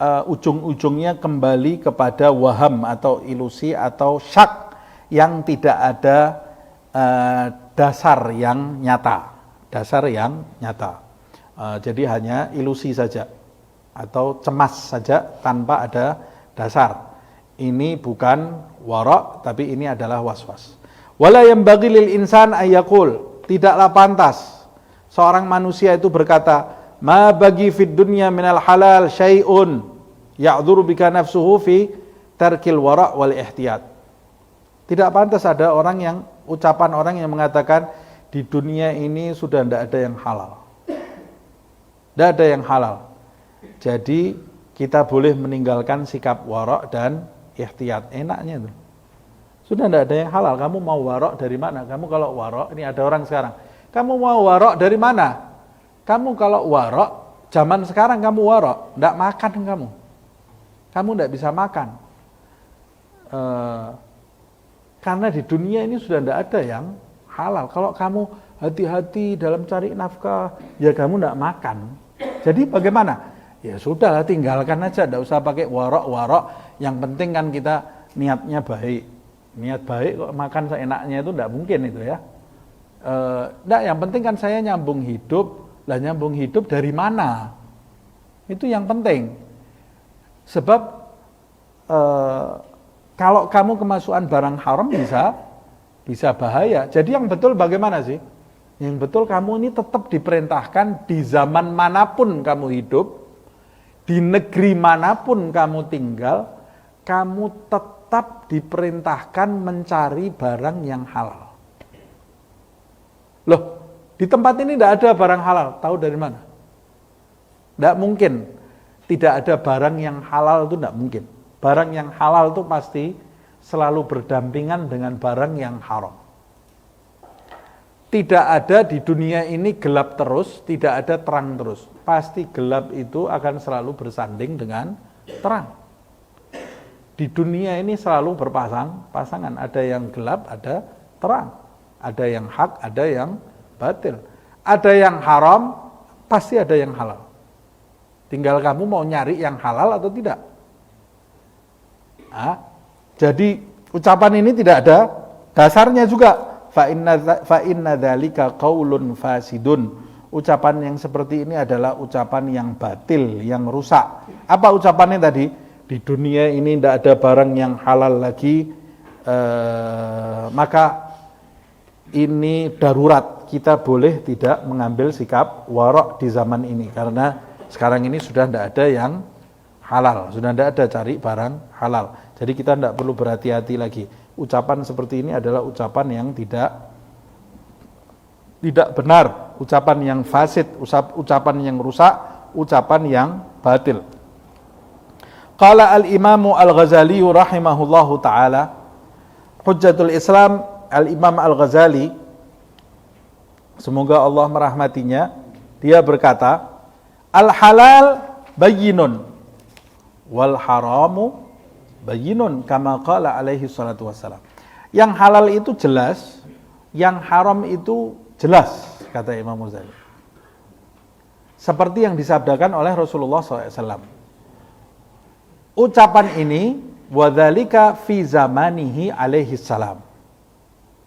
ujung-ujungnya kembali kepada waham atau ilusi atau syak yang tidak ada dasar yang nyata. Jadi hanya ilusi saja atau cemas saja tanpa ada dasar. Ini bukan wara', tapi ini adalah waswas. Wala yanbaghi lil insan ayyaqul, tidaklah pantas seorang manusia itu berkata, ma bagi fid dunya minal halal syai'un ya'dzuru bika nafsuhu fi tarkil wara' wal ihtiyat. Tidak pantas ada ucapan orang yang mengatakan di dunia ini sudah tidak ada yang halal. Tidak ada yang halal. Jadi kita boleh meninggalkan sikap wara' dan ihtiyat. Enaknya tuh. Sudah tidak ada yang halal. Kamu mau wara' dari mana? Kamu kalau wara', ini ada orang sekarang. Kamu mau wara' dari mana? Kamu kalau wara', zaman sekarang kamu wara', tidak makan kamu. Kamu tidak bisa makan. Karena di dunia ini sudah tidak ada yang halal. Kalau kamu hati-hati dalam cari nafkah, ya kamu tidak makan. Jadi bagaimana? Ya sudah, tinggalkan aja, tidak usah pakai wara'. Yang penting kan kita niatnya baik. Niat baik kok makan seenaknya itu tidak mungkin itu ya. Yang penting kan saya nyambung hidup. Lah nyambung hidup dari mana? Itu yang penting. Sebab kalau kamu kemasukan barang haram bisa bahaya. Jadi yang betul bagaimana sih? Yang betul kamu ini tetap diperintahkan di zaman manapun kamu hidup, di negeri manapun kamu tinggal, kamu tetap diperintahkan mencari barang yang halal. Loh, di tempat ini tidak ada barang halal, tahu dari mana? Tidak mungkin. Tidak ada barang yang halal itu tidak mungkin. Barang yang halal itu pasti selalu berdampingan dengan barang yang haram. Tidak ada di dunia ini gelap terus, tidak ada terang terus. Pasti gelap itu akan selalu bersanding dengan terang. Di dunia ini selalu pasangan. Ada yang gelap, ada terang. Ada yang hak, ada yang batil. Ada yang haram, pasti ada yang halal. Tinggal kamu mau nyari yang halal atau tidak. Jadi ucapan ini tidak ada dasarnya juga. Fa inna dzalika qaulun fasidun. Ucapan yang seperti ini adalah ucapan yang batil, yang rusak. Apa ucapannya tadi? Di dunia ini tidak ada barang yang halal lagi, maka ini darurat. Kita boleh tidak mengambil sikap wara' di zaman ini, karena sekarang ini sudah tidak ada yang halal, sudah tidak ada cari barang halal. Jadi kita tidak perlu berhati-hati lagi. Ucapan seperti ini adalah ucapan yang tidak benar, ucapan yang fasid, ucapan yang rusak, ucapan yang batil. Qala al-Imamu Al-Ghazali rahimahullahu taala, Hujjatul Islam Al-Imam Al-Ghazali, semoga Allah merahmatinya, dia berkata, al-halal bayyinun wal haramu bayyinun kama qala alaihi salatu wassalam. Yang halal itu jelas, yang haram itu jelas, kata Imam Ghazali. Seperti yang disabdakan oleh Rasulullah SAW. Ucapan ini, wadzalika fi zamanihi alaihi salam.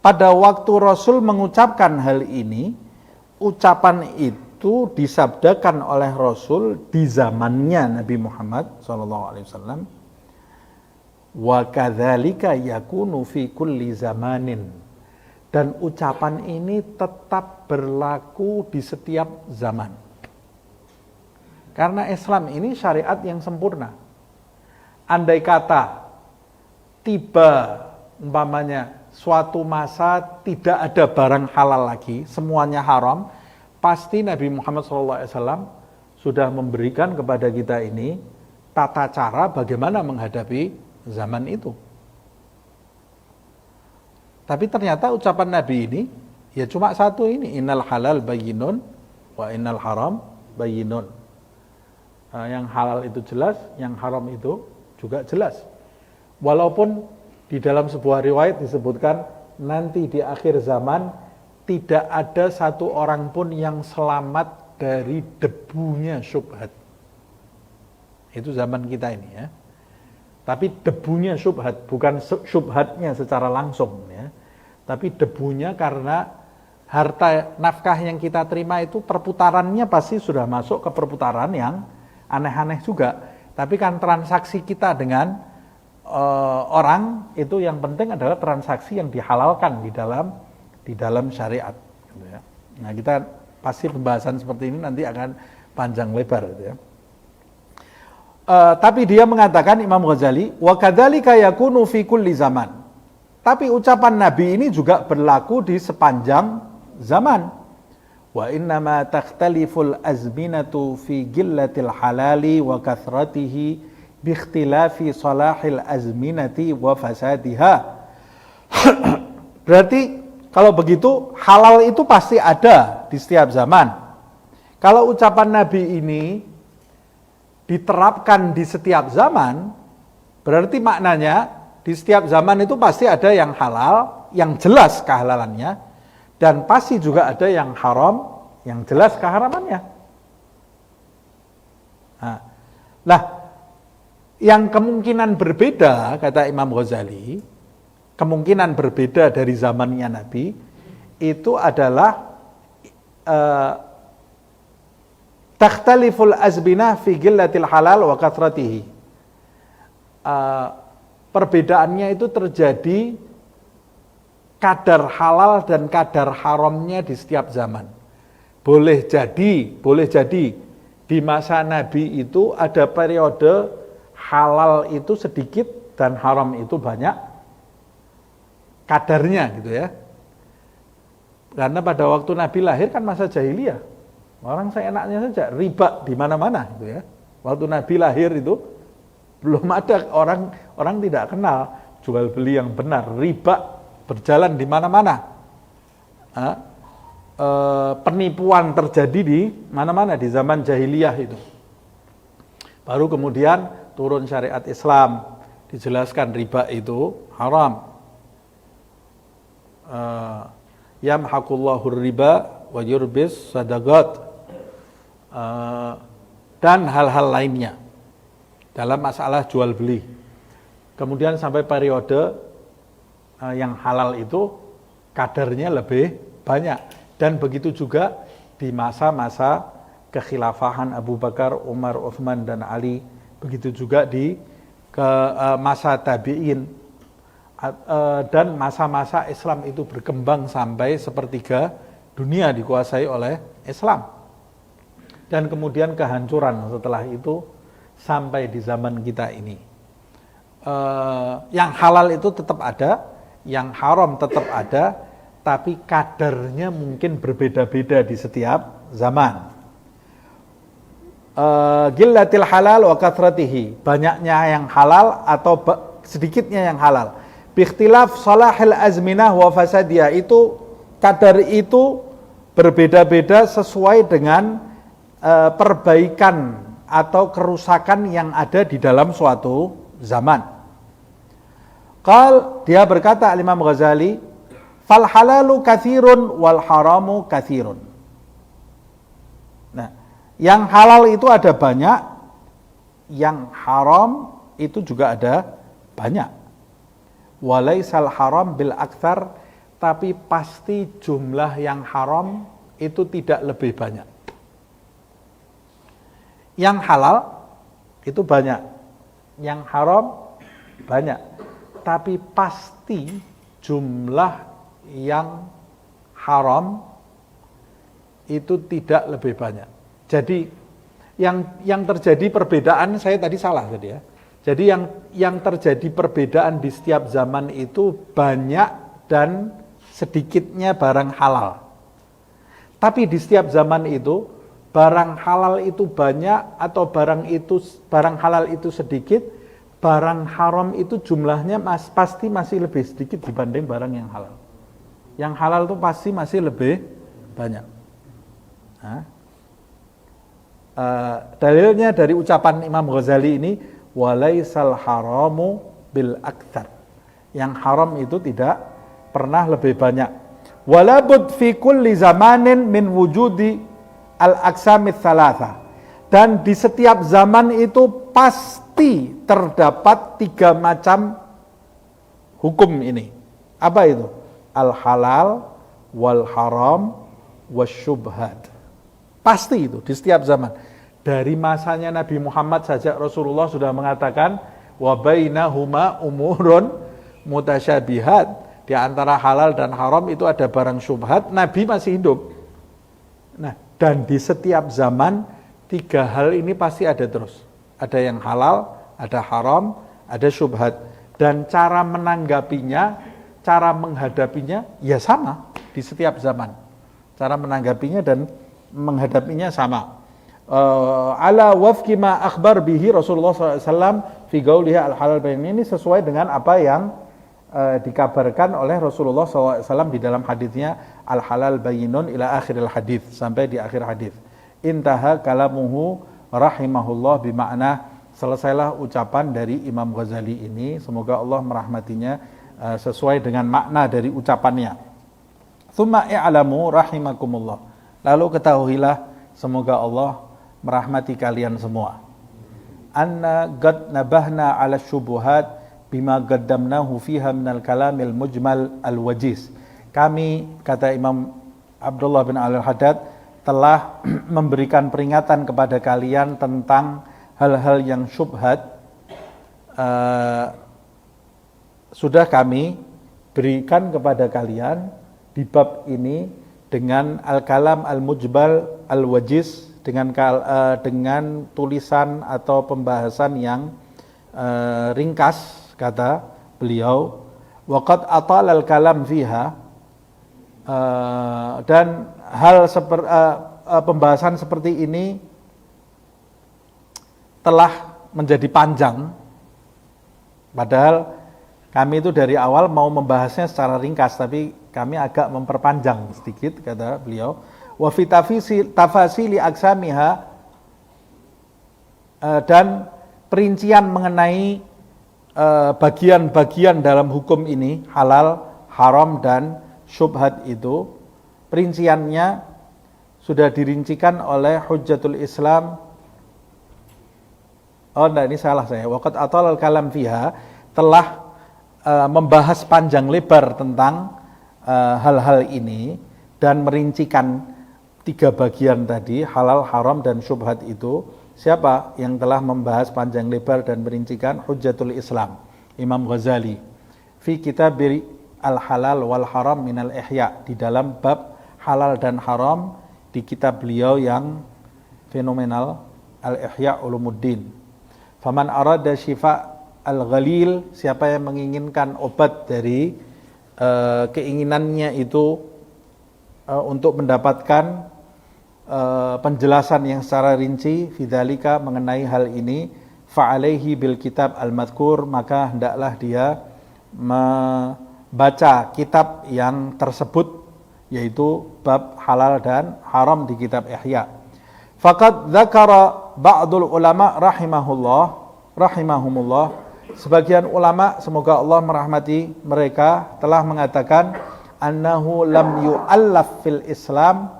Pada waktu Rasul mengucapkan hal ini, ucapan itu disabdakan oleh Rasul di zamannya Nabi Muhammad SAW. Wa kadzalika yakunu fi kulli zamanin. Dan ucapan ini tetap berlaku di setiap zaman. Karena Islam ini syariat yang sempurna. Andai kata tiba umpamanya suatu masa tidak ada barang halal lagi, semuanya haram, pasti Nabi Muhammad SAW sudah memberikan kepada kita ini tata cara bagaimana menghadapi zaman itu. Tapi ternyata ucapan Nabi ini ya cuma satu ini, innal halal bayyinun wa innal haram bayyinun. Yang halal itu jelas, yang haram itu juga jelas. Walaupun di dalam sebuah riwayat disebutkan nanti di akhir zaman tidak ada satu orang pun yang selamat dari debunya syubhat. Itu zaman kita ini ya. Tapi debunya syubhat, bukan syubhatnya secara langsung ya. Tapi debunya karena harta nafkah yang kita terima itu perputarannya pasti sudah masuk ke perputaran yang aneh-aneh juga. Tapi kan transaksi kita dengan orang itu yang penting adalah transaksi yang dihalalkan di dalam syariat. Gitu ya. Nah kita pasti pembahasan seperti ini nanti akan panjang lebar. Gitu ya. Tapi dia mengatakan Imam Ghazali, wa kadzalika yakunu fi kulli zaman. Tapi ucapan Nabi ini juga berlaku di sepanjang zaman. Wa innama takhtaliful azminatu fi gillatil halali wa kathratihi bi ikhtilafi salahil azminati wa fasadiha. Berarti kalau begitu halal itu pasti ada di setiap zaman. Kalau ucapan Nabi ini diterapkan di setiap zaman, berarti maknanya di setiap zaman itu pasti ada yang halal, yang jelas kehalalannya, dan pasti juga ada yang haram, yang jelas keharamannya. Nah, yang kemungkinan berbeda, kata Imam Ghazali, kemungkinan berbeda dari zamannya Nabi, itu adalah takhtaliful azbinah fi gillatil halal wa kathratihi. Perbedaannya itu terjadi kadar halal dan kadar haramnya di setiap zaman. Boleh jadi di masa Nabi itu ada periode halal itu sedikit dan haram itu banyak kadarnya gitu ya. Karena pada waktu Nabi lahir kan masa jahiliyah. Orang seenaknya saja riba di mana-mana gitu ya. Waktu Nabi lahir itu belum ada orang tidak kenal jual beli yang benar, riba berjalan di mana-mana. Penipuan terjadi di mana-mana di zaman jahiliyah itu. Baru kemudian turun syariat Islam, dijelaskan riba itu haram. Yamhaqullahu riba wa yurbis sadaqat. Dan hal-hal lainnya dalam masalah jual beli. Kemudian sampai periode yang halal itu kadarnya lebih banyak. Dan begitu juga di masa-masa kekhilafahan Abu Bakar, Umar, Uthman, dan Ali. Begitu juga di masa tabi'in. Dan masa-masa Islam itu berkembang sampai sepertiga dunia dikuasai oleh Islam. Dan kemudian kehancuran setelah itu sampai di zaman kita ini. Yang halal itu tetap ada, yang haram tetap ada, tapi kadarnya mungkin berbeda-beda di setiap zaman. Gillatil halal wa kathratihi, banyaknya yang halal atau sedikitnya yang halal. Biikhtilaf salahil azminah wa fasadiyah, itu kadar itu berbeda-beda sesuai dengan perbaikan atau kerusakan yang ada di dalam suatu zaman. Dia berkata Imam Ghazali, fal halalu katsirun wal haramu katsirun. Nah, yang halal itu ada banyak, yang haram itu juga ada banyak. Walaisal haram bil aktsar, tapi pasti jumlah yang haram itu tidak lebih banyak. Yang halal itu banyak, yang haram banyak, tapi pasti jumlah yang haram itu tidak lebih banyak. Jadi yang terjadi perbedaan, saya tadi salah tadi ya. Jadi yang terjadi perbedaan di setiap zaman itu banyak dan sedikitnya barang halal. Tapi di setiap zaman itu barang halal itu banyak atau barang halal itu sedikit, barang haram itu jumlahnya pasti masih lebih sedikit dibanding barang yang halal. Yang halal itu pasti masih lebih banyak. Nah, dalilnya dari ucapan Imam Ghazali ini, walaisal haramu bil aktsar. Yang haram itu tidak pernah lebih banyak. Walabud fi kulli zamanin min wujudi al-aqsamits tsalatsa. Dan di setiap zaman itu pasti terdapat 3 macam hukum ini. Apa itu? Al-halal, wal haram, wasyubhat. Pasti itu di setiap zaman. Dari masanya Nabi Muhammad saja Rasulullah sudah mengatakan wa bainahuma umurun mutasyabihat. Di antara halal dan haram itu ada barang syubhat, Nabi masih hidup. Nah, dan di setiap zaman 3 hal ini pasti ada terus. Ada yang halal, ada haram, ada syubhat. Dan cara menanggapinya, cara menghadapinya ya sama di setiap zaman. Cara menanggapinya dan menghadapinya sama. Ala wafqi ma akhbar bihi Rasulullah SAW fi qaulihi al-halal bayin, ini sesuai dengan apa yang dikabarkan oleh Rasulullah SAW di dalam hadisnya al-halal bayinun ila akhiril hadis, sampai di akhir hadis. Intaha kalamuhu rahimahullah, bima'na selesailah ucapan dari Imam Ghazali ini, semoga Allah merahmatinya sesuai dengan makna dari ucapannya. Tsumma i'lamu rahimakumullah, lalu ketahuilah semoga Allah merahmati kalian semua. Anna qad nabahna 'ala syubuhat bima qaddamnahu fiha minal kalamil mujmal al-wajiz. Kami, kata Imam Abdullah bin Al-Haddad, telah memberikan peringatan kepada kalian tentang hal-hal yang syubhat. Sudah kami berikan kepada kalian di bab ini dengan al-kalam al-mujmal al-wajiz, dengan tulisan atau pembahasan yang ringkas, kata beliau. Waqad atal al-kalam fiha, dan hal pembahasan seperti ini telah menjadi panjang, padahal kami itu dari awal mau membahasnya secara ringkas, tapi kami agak memperpanjang sedikit, kata beliau. Wa fi tafasili aqsamiha, dan perincian mengenai bagian-bagian dalam hukum ini, halal, haram, dan syubhat itu, perinciannya sudah dirincikan oleh Hujjatul Islam. Oh, enggak, ini salah saya. Waqad atal al-kalam fiha, telah membahas panjang lebar tentang hal-hal ini dan merincikan 3 bagian tadi, halal, haram, dan syubhat itu. Siapa yang telah membahas panjang lebar dan merincikan? Hujjatul Islam, Imam Ghazali, fi kitab al-halal wal haram minal ihya, di dalam bab halal dan haram di kitab beliau yang fenomenal, al-ihya ulumuddin. Faman arada syifa al-ghalil, siapa yang menginginkan obat dari keinginannya itu untuk mendapatkan penjelasan yang secara rinci fidzalika, mengenai hal ini, fa'alaihi bil kitab al-madhkur, maka hendaklah dia membaca kitab yang tersebut, yaitu bab halal dan haram di kitab Ihya. Faqad dzakara ba'dul ulama rahimahumullah, sebagian ulama, semoga Allah merahmati mereka, telah mengatakan annahu lam yu'allaf fil Islam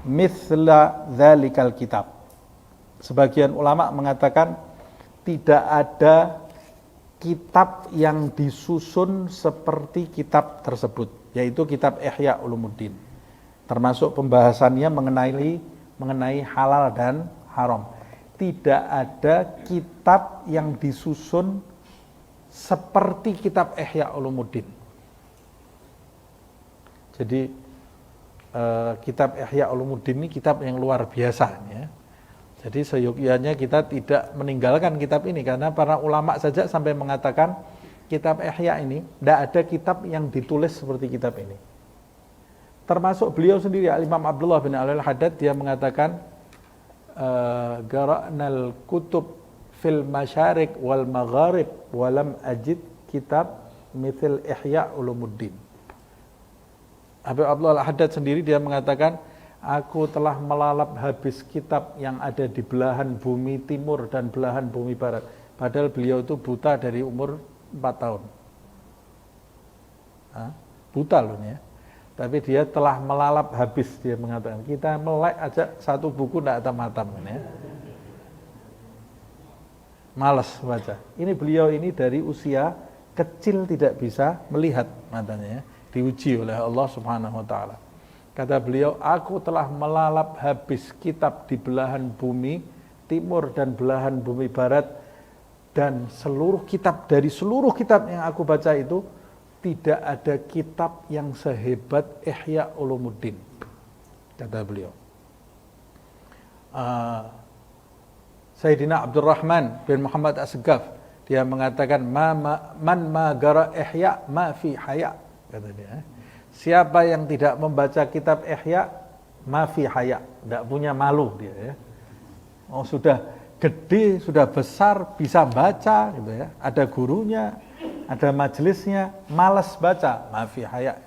mithla dzalikal kitab. Sebagian ulama mengatakan tidak ada kitab yang disusun seperti kitab tersebut, yaitu kitab Ihya Ulumuddin. Termasuk pembahasannya mengenai halal dan haram. Tidak ada kitab yang disusun seperti kitab Ihya Ulumuddin. Jadi kitab Ihya Ulumuddin ini kitab yang luar biasa, ya. Jadi seyogyanya kita tidak meninggalkan kitab ini, karena para ulama saja sampai mengatakan kitab Ihya ini tidak ada kitab yang ditulis seperti kitab ini. Termasuk beliau sendiri Al-Imam Abdullah bin Al-Haddad, dia mengatakan gara'nal kutub fil masyarik wal magharib walam ajid kitab mithil Ihya Ulumuddin. Habib Abdullah Al-Haddad sendiri dia mengatakan, aku telah melalap habis kitab yang ada di belahan bumi timur dan belahan bumi barat. Padahal beliau itu buta dari umur 4 tahun. Buta loh ya. Tapi dia telah melalap habis, dia mengatakan. Kita melek aja satu buku tidak tamat-tamat ya. Malas baca. Ini beliau ini dari usia kecil tidak bisa melihat matanya ya. Diuji oleh Allah Subhanahu wa taala. Kata beliau, aku telah melalap habis kitab di belahan bumi timur dan belahan bumi barat, dan seluruh kitab, dari seluruh kitab yang aku baca itu tidak ada kitab yang sehebat Ihya Ulumuddin, kata beliau. Sayyidina Abdurrahman bin Muhammad As-Segaf, dia mengatakan man ma gara Ihya ma fi haya, kata dia. Siapa yang tidak membaca kitab Ihya ma fi haya, tidak punya malu dia ya. Oh, sudah gede, sudah besar, bisa baca gitu ya. Ada gurunya, ada majelisnya, malas baca, ma fi haya.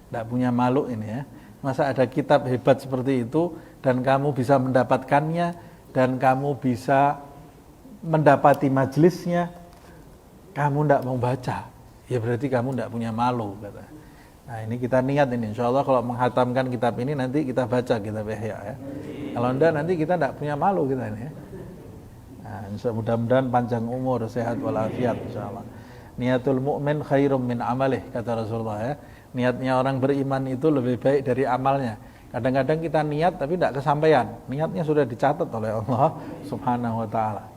Tidak punya malu ini ya. Masa ada kitab hebat seperti itu dan kamu bisa mendapatkannya dan kamu bisa mendapati majelisnya, kamu tidak mau baca, ya berarti kamu tidak punya malu, kata. Nah ini kita niat ini, insya Allah kalau menghatamkan kitab ini nanti kita baca kitab Ihya ya. Kalau enggak nanti kita tidak punya malu kita ini ya. Nah, mudah-mudahan panjang umur, sehat walafiat insya Allah. Niatul mu'min khairum min amalih, kata Rasulullah ya. Niatnya orang beriman itu lebih baik dari amalnya. Kadang-kadang kita niat tapi tidak kesampaian. Niatnya sudah dicatat oleh Allah Subhanahu wa taala.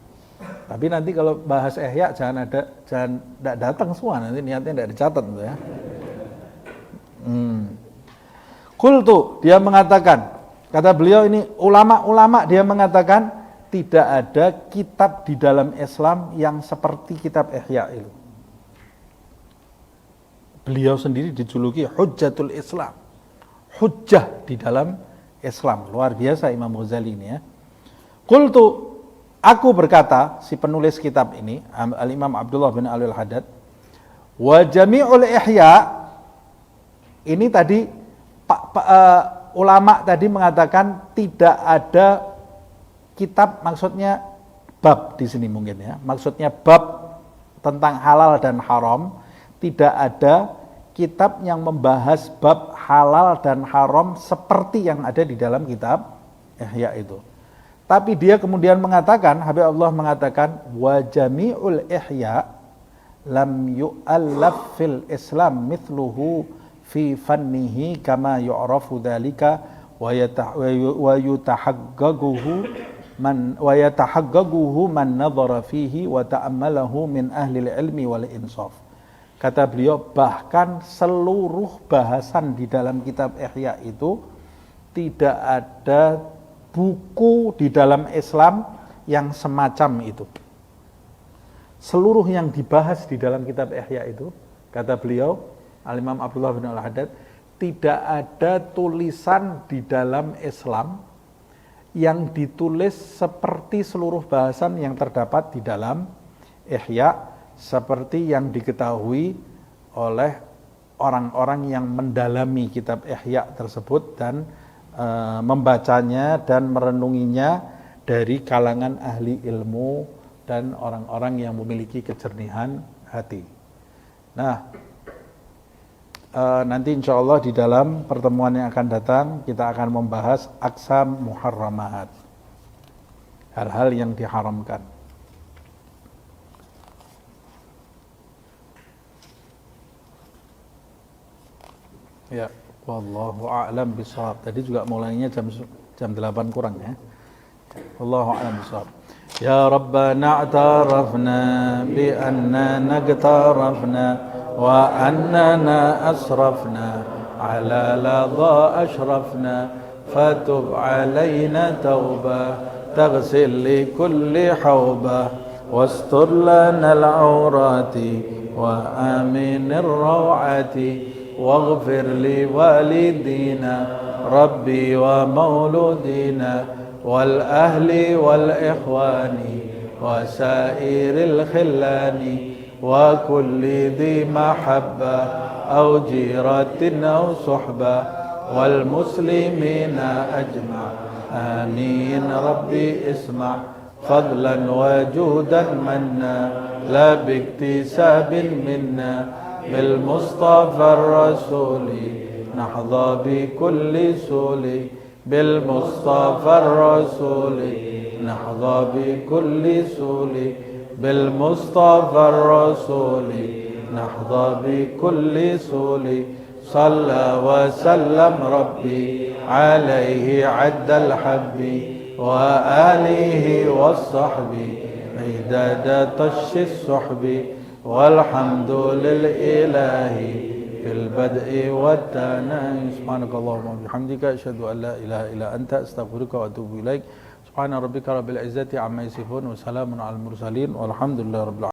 Tapi nanti kalau bahas Ihya jangan tidak datang semua, nanti niatnya tidak dicatat gitu ya. Qultu, dia mengatakan, kata beliau ini ulama-ulama, dia mengatakan tidak ada kitab di dalam Islam yang seperti kitab Ihya itu. Beliau sendiri dijuluki Hujjatul Islam, hujjah di dalam Islam. Luar biasa Imam Ghazali ini ya. Qultu, aku berkata, si penulis kitab ini Al-Imam Abdullah bin Al-Haddad, wa jami'ul Ihya, ini tadi ulama tadi mengatakan tidak ada kitab, maksudnya bab di sini mungkin ya. Maksudnya bab tentang halal dan haram, tidak ada kitab yang membahas bab halal dan haram seperti yang ada di dalam kitab Ihya itu. Tapi dia kemudian mengatakan, Habib Allah mengatakan, wa jami'ul Ihya lam yu'allaf fil Islam mithluhu fi fannihi kama yu'rafu dzalika wa yatahaqqaquhu man nadhara fihi wa ta'ammalahu min ahli ilmi wal insaf. Kata beliau, bahkan seluruh bahasan di dalam kitab Ihya itu tidak ada buku di dalam Islam yang semacam itu. Seluruh yang dibahas di dalam kitab Ihya itu, kata beliau Al-Imam Abdullah bin Al-Haddad, tidak ada tulisan di dalam Islam yang ditulis seperti seluruh bahasan yang terdapat di dalam Ihya, seperti yang diketahui oleh orang-orang yang mendalami kitab Ihya tersebut dan membacanya dan merenunginya dari kalangan ahli ilmu dan orang-orang yang memiliki kejernihan hati. Nah, nanti insya Allah di dalam pertemuan yang akan datang kita akan membahas aqsam muharramahat, hal-hal yang diharamkan. Ya, wallahu a'lam bishawab. Tadi juga mulainya jam 8 kurang ya. Wallahu a'lam bishawab. Ya Rabbana a'tarafna bi anna nagtarafna wa annana asrafna ala ladha ashrafna fatub alayna tawbah تغسل لكل حوبة واستر لنا العورات وآمن الروعة واغفر لوالدينا ربي ومولودينا والأهل والإخوان وسائر الخلان وكل ذي محبة أو جيرة أو صحبة والمسلمين أجمع آمين ربي اسمع فضلا وجودا منا لا باكتساب منا بالمصطفى الرسول نحظى بكل سول بالمصطفى الرسول نحظى بكل سول بالمصطفى الرسول نحظى بكل سول صلى وسلم ربي عليه عد الحب وآله والصحب عداد طش الصحب والحمد للإله في البدء والثناء سبحانك اللهم وبحمدك أشهد أن لا إله إلا أنت أستغفرك وأتوب إليك سبحان ربك رب العزة عما يصفون وسلام على المرسلين والحمد لله رب العالمين.